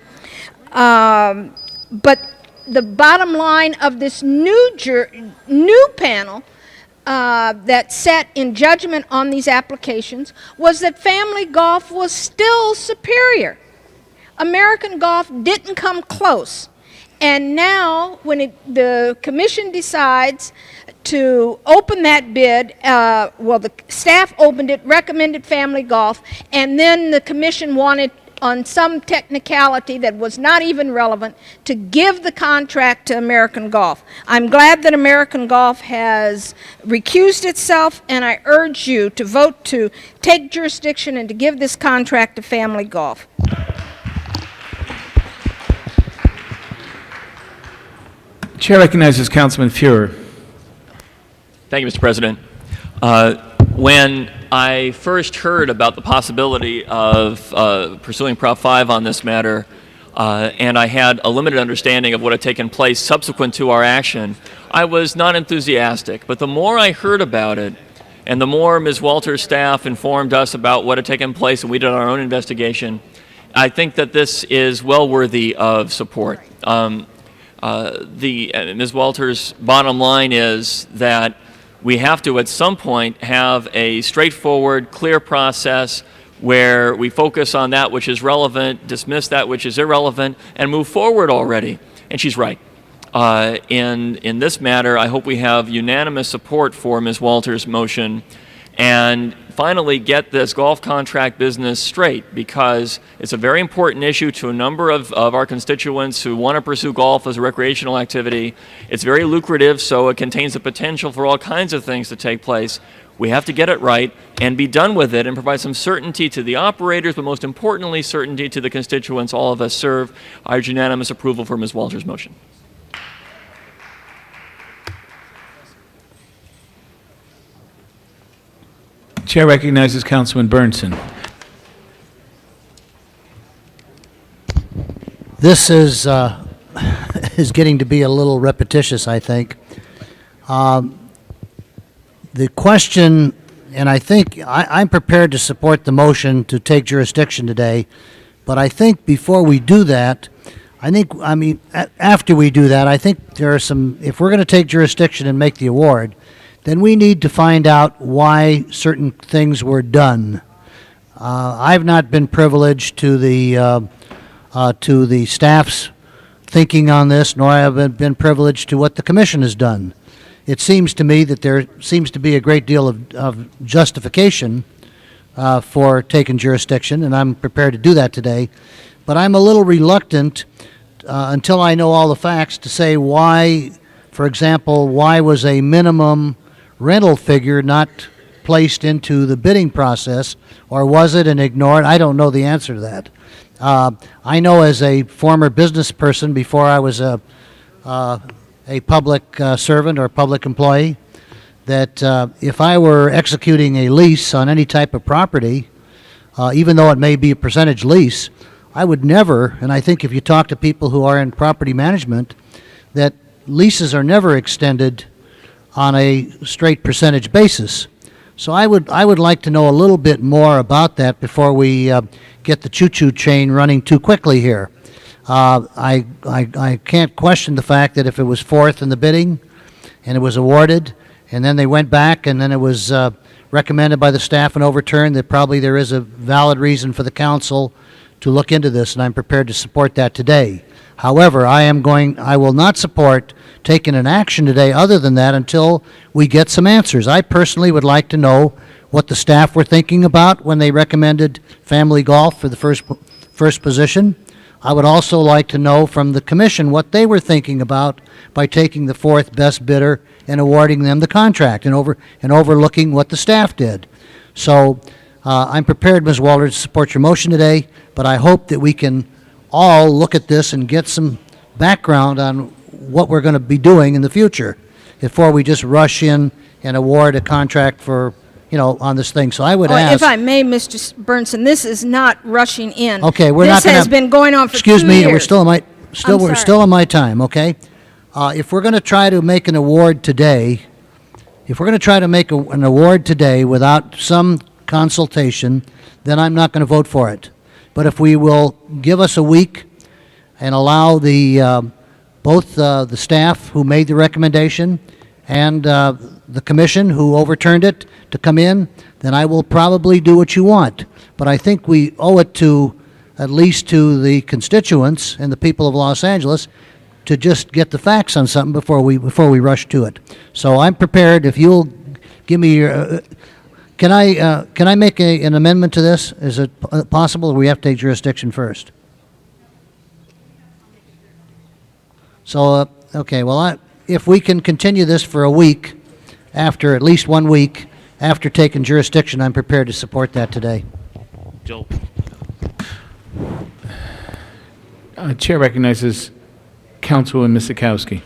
S: But the bottom line of this new panel that sat in judgment on these applications was that Family Golf was still superior. American Golf didn't come close. And now, when the commission decides to open that bid, well, the staff opened it, recommended Family Golf, and then the commission wanted, on some technicality that was not even relevant, to give the contract to American Golf. I'm glad that American Golf has recused itself, and I urge you to vote to take jurisdiction and to give this contract to Family Golf.
A: Chair recognizes Councilman Fuhrer.
F: Thank you, Mr. President. When I first heard about the possibility of pursuing Prop 5 on this matter, and I had a limited understanding of what had taken place subsequent to our action, I was not enthusiastic. But the more I heard about it, and the more Ms. Walters' staff informed us about what had taken place, and we did our own investigation, I think that this is well worthy of support. Ms. Walters' bottom line is that we have to, at some point, have a straightforward, clear process where we focus on that which is relevant, dismiss that which is irrelevant, and move forward already. And she's right. In this matter, I hope we have unanimous support for Ms. Walters' motion, and finally get this golf contract business straight, because it's a very important issue to a number of our constituents who want to pursue golf as a recreational activity. It's very lucrative, so it contains the potential for all kinds of things to take place. We have to get it right and be done with it and provide some certainty to the operators, but most importantly, certainty to the constituents all of us serve. I urge unanimous approval for Ms. Walters' motion.
A: Chair recognizes Councilman Bernson.
H: This is getting to be a little repetitious, I think. The question, and I think I'm prepared to support the motion to take jurisdiction today, but I think before we do that, after we do that, I think there are some, if we're going to take jurisdiction and make the award, then we need to find out why certain things were done. I've not been privileged to the staff's thinking on this, nor have I been privileged to what the commission has done. It seems to me that there seems to be a great deal of justification for taking jurisdiction, and I'm prepared to do that today. But I'm a little reluctant until I know all the facts to say why, for example, why was a minimum rental figure not placed into the bidding process, or was it and ignored? I don't know the answer to that. I know as a former business person before I was a public servant or public employee that if I were executing a lease on any type of property, even though it may be a percentage lease, I would never, and I think if you talk to people who are in property management, that leases are never extended on a straight percentage basis. So I would like to know a little bit more about that before we get the choo-choo train running too quickly here. I can't question the fact that if it was fourth in the bidding and it was awarded, and then they went back and then it was recommended by the staff and overturned, that probably there is a valid reason for the council to look into this, and I'm prepared to support that today. However, I will not support taking an action today other than that until we get some answers. I personally would like to know what the staff were thinking about when they recommended Family Golf for the first position. I would also like to know from the commission what they were thinking about by taking the fourth best bidder and awarding them the contract and overlooking what the staff did. So I'm prepared, Ms. Walter, to support your motion today, but I hope that we can all look at this and get some background on what we're going to be doing in the future before we just rush in and award a contract for, on this thing. So I would ask...
S: If I may, Mr. Burnson, this is not rushing in.
H: Okay, we're not going to...
S: This has been going on for 2 years.
H: Excuse me, we're still on my time, okay? If we're going to try to make an award today, an award today without some consultation, then I'm not going to vote for it. But if we will give us a week and allow both the staff who made the recommendation and the commission who overturned it to come in, then I will probably do what you want. But I think we owe it to, at least to the constituents and the people of Los Angeles, to just get the facts on something before we rush to it. So I'm prepared. If you'll give me your... Can I make an amendment to this? Is it possible, or we have to take jurisdiction first? So, okay, well, if we can continue this for a week, at least 1 week, after taking jurisdiction, I'm prepared to support that today.
F: Joel.
A: Chair recognizes Councilwoman Miskowski.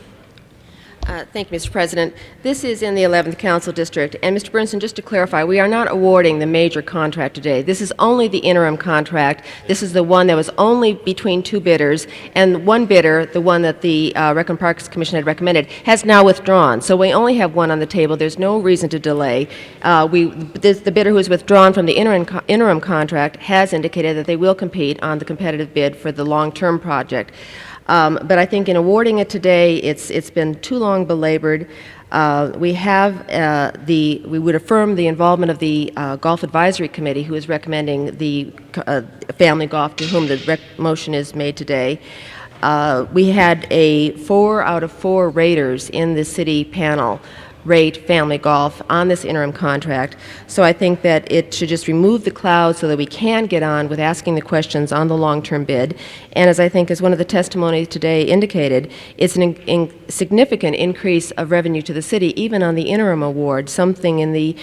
N: Thank you, Mr. President. This is in the 11th Council District, and Mr. Burnson, just to clarify, we are not awarding the major contract today. This is only the interim contract. This is the one that was only between 2 bidders, and one bidder, the one that the Rec and Parks Commission had recommended, has now withdrawn. So we only have one on the table. There's no reason to delay. The bidder who has withdrawn from the interim contract has indicated that they will compete on the competitive bid for the long-term project. But I think in awarding it today, it's been too long belabored. We would affirm the involvement of the Golf Advisory Committee, who is recommending the Family Golf, to whom the motion is made today. We had 4 out of 4 raters in the city panel rate Family Golf on this interim contract. So I think that it should just remove the cloud so that we can get on with asking the questions on the long-term bid. And as I think as one of the testimonies today indicated, it's an significant increase of revenue to the city, even on the interim award, something in the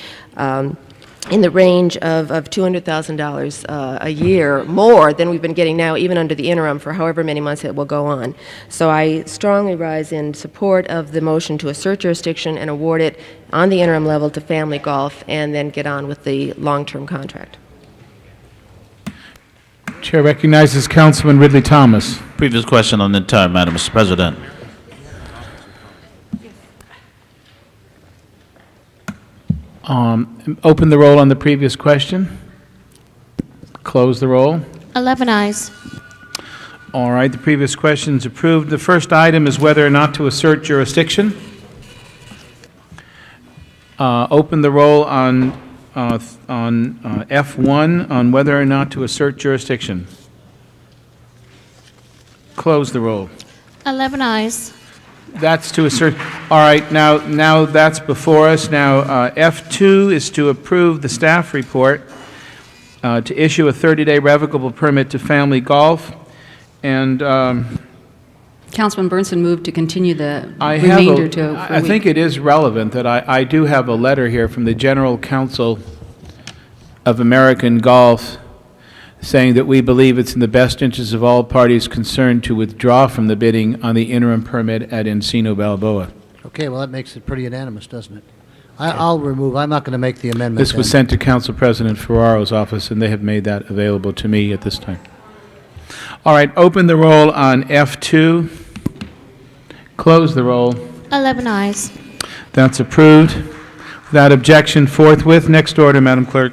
N: range of $200,000 a year, more than we've been getting now, even under the interim, for however many months it will go on. So I strongly rise in support of the motion to assert jurisdiction and award it on the interim level to Family Golf, and then get on with the long-term contract.
A: Chair recognizes Councilman Ridley Thomas.
L: Previous question on the term, Madam Mr. President.
A: Open the roll on the previous question. Close the roll.
R: 11 ayes.
A: All right, the previous question is approved. The first item is whether or not to assert jurisdiction. Open the roll on F1 on whether or not to assert jurisdiction. Close the roll.
R: 11 eyes.
A: That's to assert, all right, now that's before us. Now, F2 is to approve the staff report to issue a 30-day revocable permit to Family Golf. And
B: Councilman Burnson moved to continue the
A: I
B: remainder to a
A: I think it is relevant that I do have a letter here from the General Counsel of American Golf saying that we believe it's in the best interest of all parties concerned to withdraw from the bidding on the interim permit at Encino Balboa.
H: Okay, well, that makes it pretty unanimous, doesn't it? I'll remove, I'm not going to make the amendment.
A: This was sent to Council President Ferraro's office, and they have made that available to me at this time. All right, open the roll on F2. Close the roll.
R: 11 eyes.
A: That's approved. Without objection, forthwith. Next order, Madam Clerk.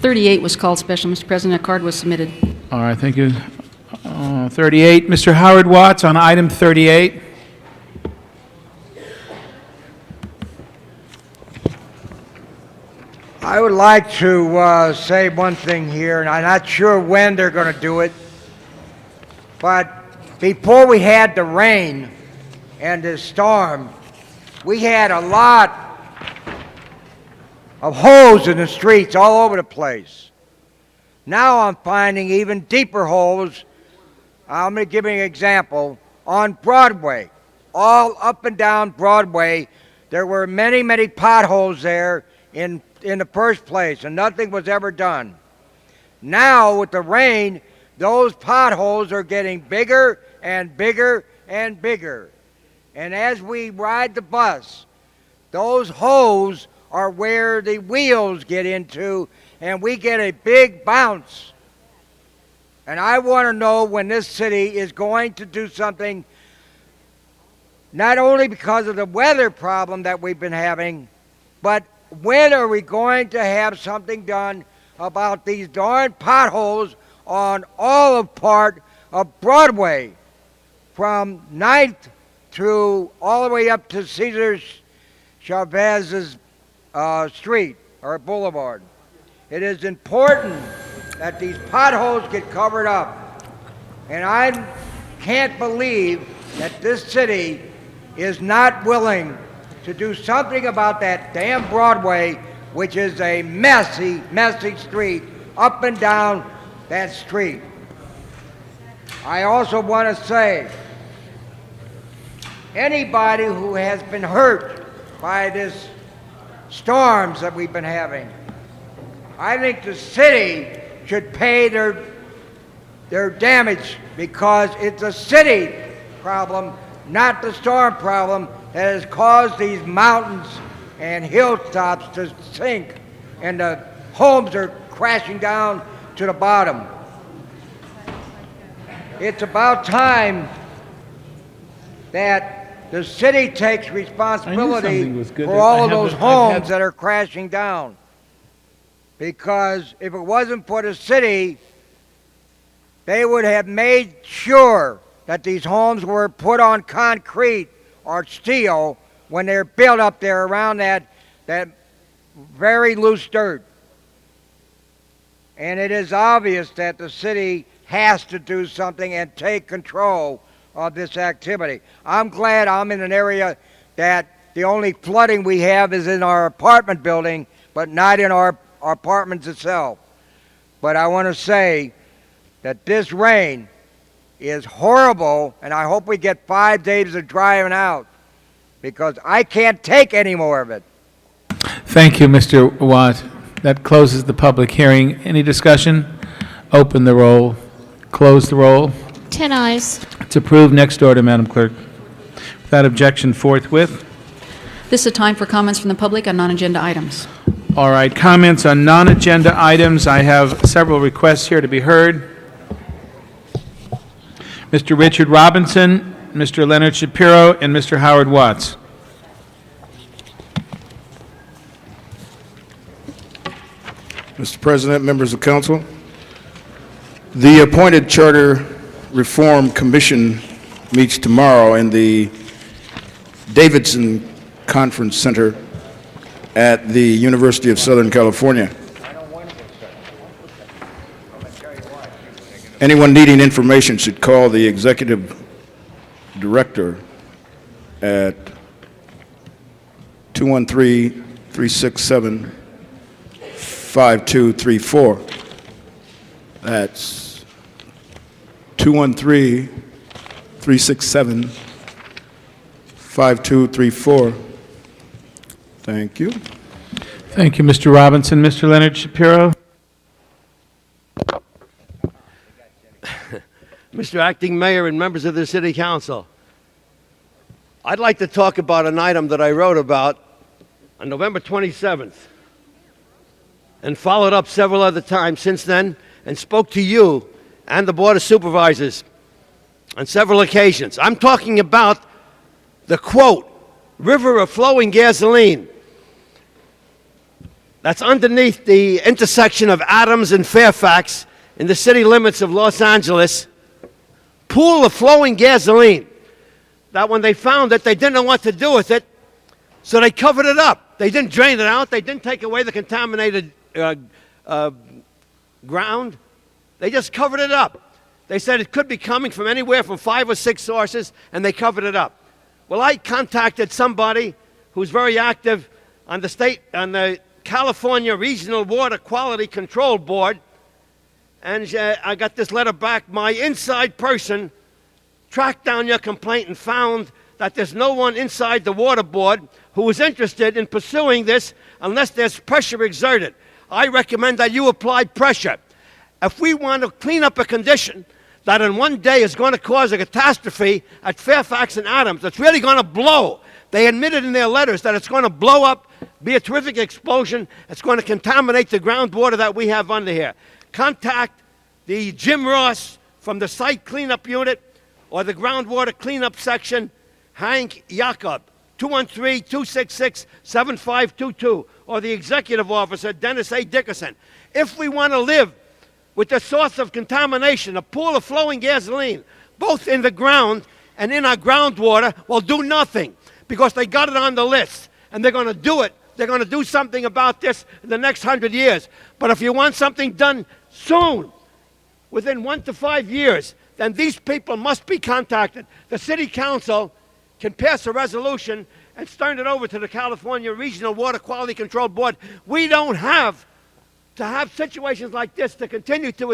B: 38 was called special, Mr. President. A card was submitted.
A: All right, thank you. 38. Mr. Howard Watts on item 38.
U: I would like to say one thing here, and I'm not sure when they're going to do it, but before we had the rain and the storm, we had a lot of holes in the streets all over the place. Now I'm finding even deeper holes. I'm going to give you an example. On Broadway, all up and down Broadway, there were many, many potholes there in the first place, and nothing was ever done. Now, with the rain, those potholes are getting bigger and bigger and bigger. And as we ride the bus, those holes are where the wheels get into, and we get a big bounce. And I want to know when this city is going to do something, not only because of the weather problem that we've been having, but when are we going to have something done about these darn potholes on all of part of Broadway, from 9th through all the way up to Cesar Chavez's street or boulevard. It is important that these potholes get covered up. And I can't believe that this city is not willing to do something about that damn Broadway, which is a messy, messy street up and down that street. I also want to say, anybody who has been hurt by this storms that we've been having, I think the city should pay their damage, because it's a city problem, not the storm problem, that has caused these mountains and hilltops to sink, and the homes are crashing down to the bottom. It's about time that the city takes responsibility for all of those homes that are crashing down. Because if it wasn't for the city, they would have made sure that these homes were put on concrete or steel when they're built up there around that very loose dirt. And it is obvious that the city has to do something and take control of this activity. I'm glad I'm in an area that the only flooding we have is in our apartment building, but not in our apartments itself. But I want to say that this rain is horrible, and I hope we get 5 days of drying out, because I can't take any more of it.
A: Thank you, Mr. Watt. That closes the public hearing. Any discussion? Open the roll. Close the roll.
R: 10 eyes.
A: It's approved. Next order, Madam Clerk. Without objection, forthwith.
B: This is a time for comments from the public on non-agenda items.
A: All right, comments on non-agenda items. I have several requests here to be heard. Mr. Richard Robinson, Mr. Leonard Shapiro, and Mr. Howard Watts.
M: Mr. President, members of council, the appointed Charter Reform Commission meets tomorrow in the Davidson Conference Center at the University of Southern California. Anyone needing information should call the executive director at 213-367-5234. That's 213-367-5234. Thank you.
A: Thank you, Mr. Robinson. Mr. Leonard Shapiro?
T: Mr. Acting Mayor and members of the City Council, I'd like to talk about an item that I wrote about on November 27th and followed up several other times since then and spoke to you and the Board of Supervisors on several occasions. I'm talking about the quote, river of flowing gasoline, that's underneath the intersection of Adams and Fairfax in the city limits of Los Angeles. Pool of flowing gasoline that when they found it, they didn't know what to do with it, so they covered it up. They didn't drain it out. They didn't take away the contaminated ground. They just covered it up. They said it could be coming from anywhere from 5 or 6 sources, and they covered it up. Well, I contacted somebody who's very active on the California Regional Water Quality Control Board, and I got this letter back. My inside person tracked down your complaint and found that there's no one inside the water board who is interested in pursuing this unless there's pressure exerted. I recommend that you apply pressure. If we want to clean up a condition that in one day is going to cause a catastrophe at Fairfax and Adams, it's really going to blow. They admitted in their letters that it's going to blow up, be a terrific explosion. It's going to contaminate the groundwater that we have under here. Contact the Jim Ross from the site cleanup unit or the groundwater cleanup section, Hank Jakob, 213-266-7522, or the executive officer, Dennis A. Dickerson. If we want to live with the source of contamination, a pool of flowing gasoline, both in the ground and in our groundwater, will do nothing because they got it on the list, and they're going to do it. They're going to do something about this in the next 100 years. But if you want something done soon, within 1 to 5 years, then these people must be contacted. The City Council can pass a resolution and turn it over to the California Regional Water Quality Control Board. We don't have to have situations like this to continue to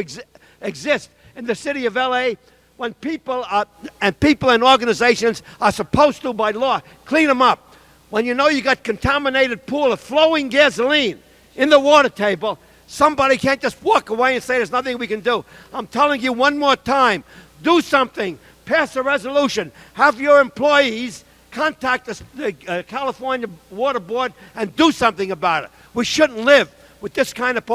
T: exist in the city of LA when people and organizations are supposed to, by law, clean them up. When you know you got contaminated pool of flowing gasoline in the water table, somebody can't just walk away and say there's nothing we can do. I'm telling you one more time, do something. Pass a resolution. Have your employees contact the California Water Board and do something about it. We shouldn't live with this kind of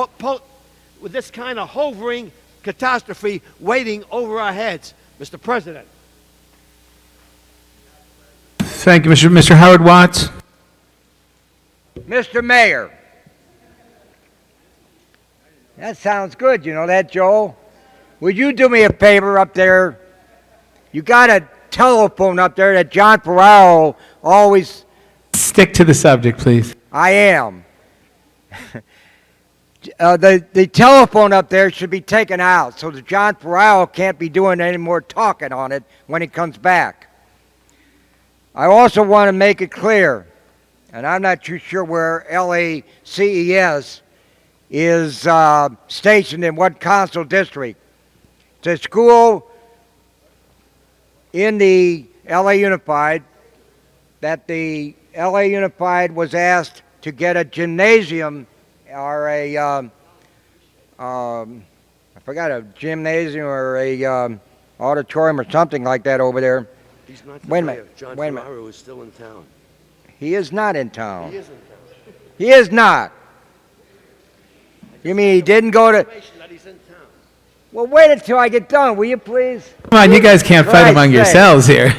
T: hovering catastrophe waiting over our heads, Mr. President.
A: Thank you, Mr. Howard Watts.
U: Mr. Mayor. That sounds good, you know that, Joel? Would you do me a favor up there? You got a telephone up there that John Ferraro always...
A: Stick to the subject, please.
U: I am. The telephone up there should be taken out so that John Ferraro can't be doing any more talking on it when he comes back. I also want to make it clear, and I'm not too sure where LACES is stationed in what council district. It's a school in the LA Unified that the LA Unified was asked to get a gymnasium or a gymnasium or a auditorium or something like that over there.
T: He's not the
U: Wait a
T: mayor.
U: minute.
T: John
U: Wait a minute.
T: Ferraro is still in town.
U: He is not in town.
T: He is in town.
U: He is not. You mean he didn't go to...
T: That he's in town.
U: Well, wait until I get done, will you please?
A: Come on, you guys can't fight among yourselves here.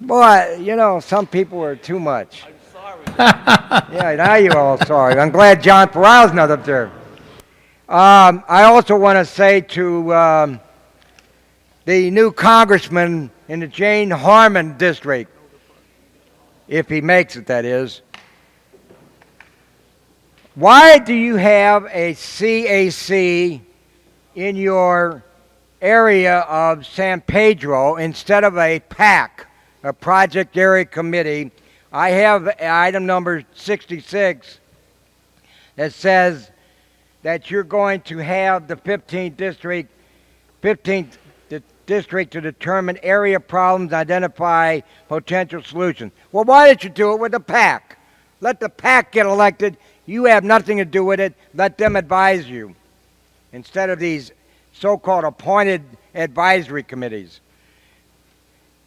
U: Boy, you know, some people are too much. I'm sorry. Yeah, now you're all sorry. I'm glad John Ferraro's not up there. I also want to say to the new congressman in the Jane Harmon district, if he makes it, that is, why do you have a CAC in your area of San Pedro instead of a PAC, a Project Area Committee. I have item number 66 that says that you're going to have the 15th district to determine area problems, identify potential solutions. Well, why did you do it with the PAC? Let the PAC get elected. You have nothing to do with it. Let them advise you instead of these so-called appointed advisory committees.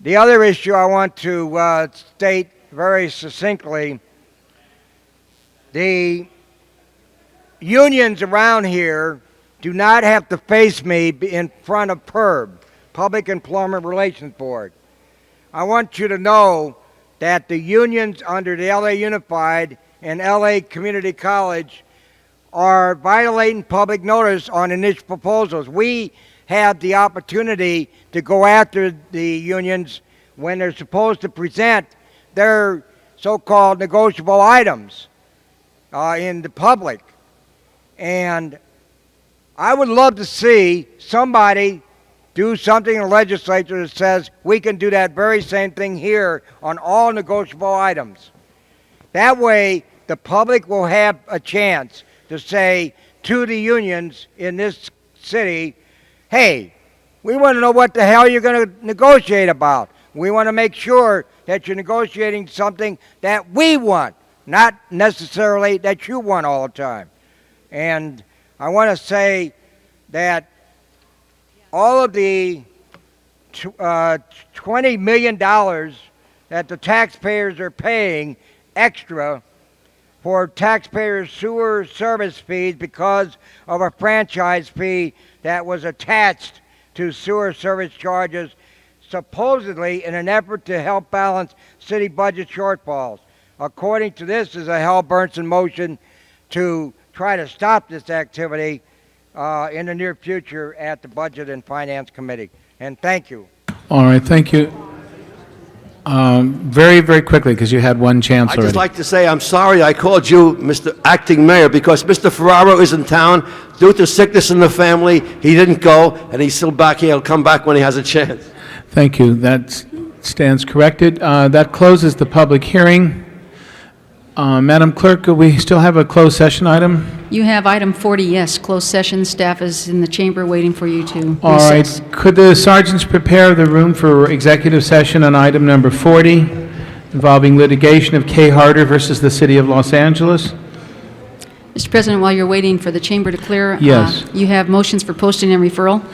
U: The other issue I want to state very succinctly, the unions around here do not have to face me in front of PERB, Public Employment Relations Board. I want you to know that the unions under the LA Unified and LA Community College are violating public notice on initial proposals. We have the opportunity to go after the unions when they're supposed to present their so-called negotiable items in the public. And I would love to see somebody do something in the legislature that says we can do that very same thing here on all negotiable items. That way, the public will have a chance to say to the unions in this city, hey, we want to know what the hell you're going to negotiate about. We want to make sure that you're negotiating something that we want, not necessarily that you want all the time. And I want to say that all of the $20 million that the taxpayers are paying extra for taxpayers' sewer service fees because of a franchise fee that was attached to sewer service charges, supposedly in an effort to help balance city budget shortfalls. According to this, is a Hal Bernson motion to try to stop this activity in the near future at the Budget and Finance Committee. And thank you.
A: All right, thank you. Very, very quickly, because you had one chance
T: I'd
A: already.
T: just like to say I'm sorry I called you Mr. Acting Mayor because Mr. Ferraro is in town due to sickness in the family. He didn't go, and he's still back here. He'll come back when he has a chance.
A: Thank you. That stands corrected. That closes the public hearing. Madam Clerk, we still have a closed session item?
B: You have item 40, yes, closed session. Staff is in the chamber waiting for you to
A: All
B: recess.
A: right. Could the sergeants prepare the room for executive session on item number 40 involving litigation of Kay Harder versus the City of Los Angeles?
B: Mr. President, while you're waiting for the chamber to clear,
A: Yes.
B: you have motions for posting and referral.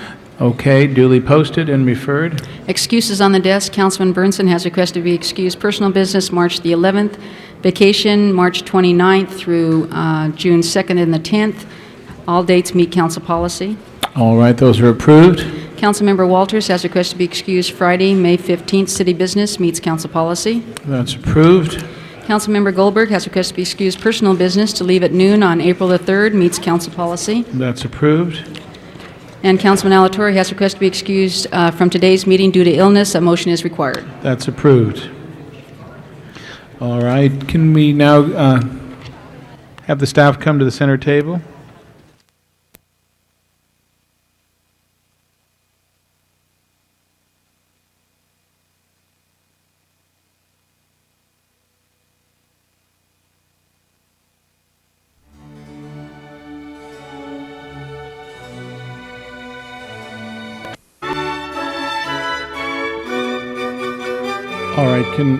A: Okay, duly posted and referred.
B: Excuses on the desk. Councilman Bernson has requested to be excused. Personal business, March the 11th. Vacation, March 29th through June 2nd and the 10th. All dates meet council policy.
A: All right, those are approved.
B: Councilmember Walters has requested to be excused Friday, May 15th. City business meets council policy.
A: That's approved.
B: Councilmember Goldberg has requested to be excused personal business to leave at noon on April the 3rd, meets council policy.
A: That's approved.
B: And Councilman Alatorre has requested to be excused from today's meeting due to illness. A motion is required.
A: That's approved. All right, can we now have the staff come to the center table? All right, can we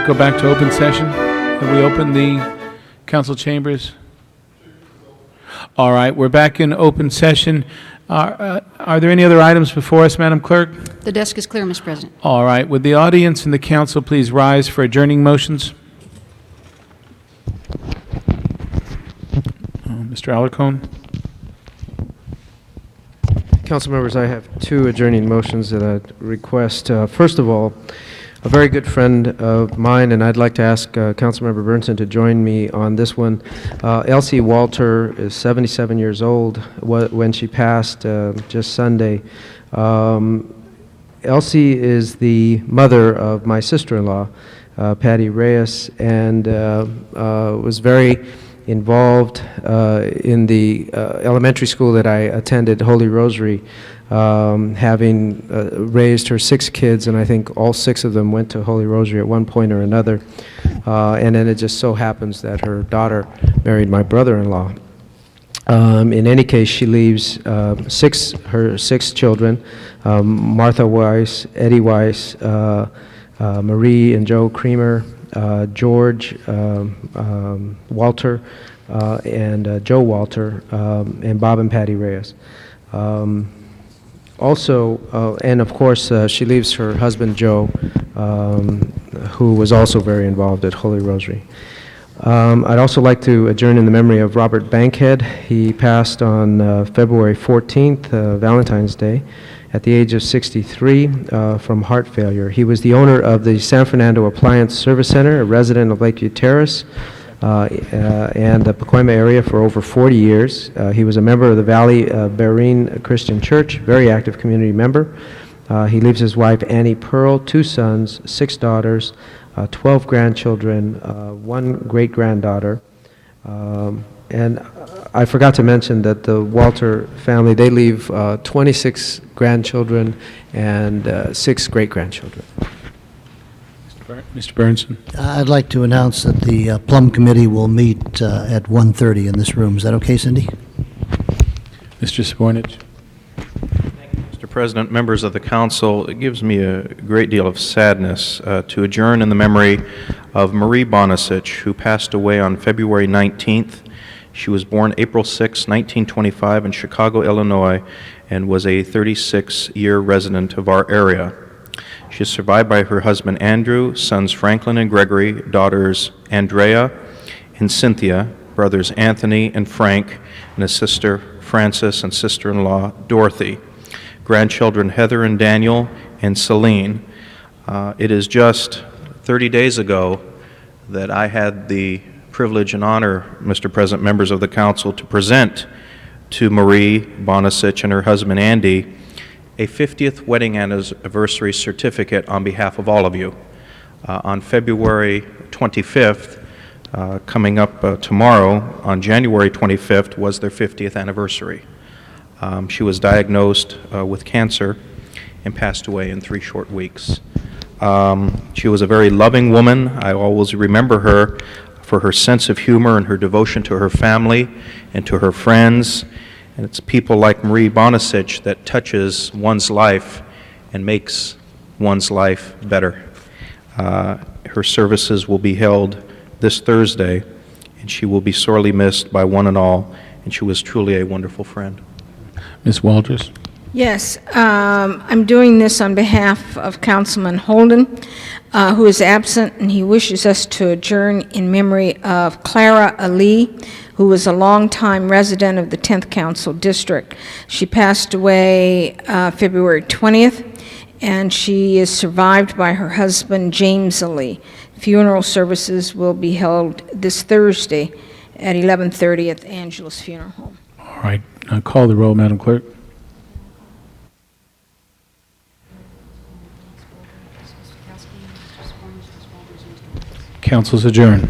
A: go back to open session? Have we opened the council chambers? All right, we're back in open session. Are there any other items before us, Madam Clerk?
B: The desk is clear, Mr. President.
A: All right, would the audience and the council please rise for adjourning motions? Mr. Alarcon?
E: Council members, I have two adjourning motions that I'd request. First of all, a very good friend of mine, and I'd like to ask Councilmember Bernson to join me on this one. Elsie Walter is 77 years old when she passed just Sunday. Elsie is the mother of my sister-in-law, Patty Reyes, and was very involved in the elementary school that I attended, Holy Rosary, having raised her 6 kids, and I think all 6 of them went to Holy Rosary at one point or another. And then it just so happens that her daughter married my brother-in-law. In any case, she leaves her 6 children, Martha Weiss, Eddie Weiss, Marie and Joe Creamer, George Walter, and Joe Walter, and Bob and Patty Reyes. Also, and of course, she leaves her husband, Joe, who was also very involved at Holy Rosary. I'd also like to adjourn in the memory of Robert Bankhead. He passed on February 14th, Valentine's Day, at the age of 63 from heart failure. He was the owner of the San Fernando Appliance Service Center, a resident of Lakeview Terrace, and the Pacoima area for over 40 years. He was a member of the Valley Berrien Christian Church, very active community member. He leaves his wife Annie Pearl, 2 sons, 6 daughters, 12 grandchildren, 1 great-granddaughter. And I forgot to mention that the Walter family, they leave 26 grandchildren and 6 great-grandchildren.
A: Mr. Bernson.
H: I'd like to announce that the Plum Committee will meet at 1:30 in this room. Is that okay, Cindy?
A: Mr. Spornich.
O: Mr. President, members of the council, it gives me a great deal of sadness to adjourn in the memory of Marie Bonasich, who passed away on February 19th. She was born April 6, 1925 in Chicago, Illinois, and was a 36-year resident of our area. She is survived by her husband Andrew, sons Franklin and Gregory, daughters Andrea and Cynthia, brothers Anthony and Frank, and a sister Frances and sister-in-law Dorothy, grandchildren Heather and Daniel and Celine. It is just 30 days ago that I had the privilege and honor, Mr. President, members of the council, to present to Marie Bonasich and her husband Andy a 50th wedding anniversary certificate on behalf of all of you. On February 25th, coming up tomorrow, on January 25th, was their 50th anniversary. She was diagnosed with cancer and passed away in 3 short weeks. She was a very loving woman. I always remember her for her sense of humor and her devotion to her family and to her friends. And it's people like Marie Bonasich that touches one's life and makes one's life better. Her services will be held this Thursday, and she will be sorely missed by one and all, and she was truly a wonderful friend.
A: Ms. Walters.
S: Yes, I'm doing this on behalf of Councilman Holden, who is absent, and he wishes us to adjourn in memory of Clara Ali, who was a longtime resident of the 10th Council District. She passed away February 20th, and she is survived by her husband, James Ali. Funeral services will be held this Thursday at 11:30 at the Angelus Funeral Home.
A: All right. Call the roll, Madam Clerk. Council's adjourned.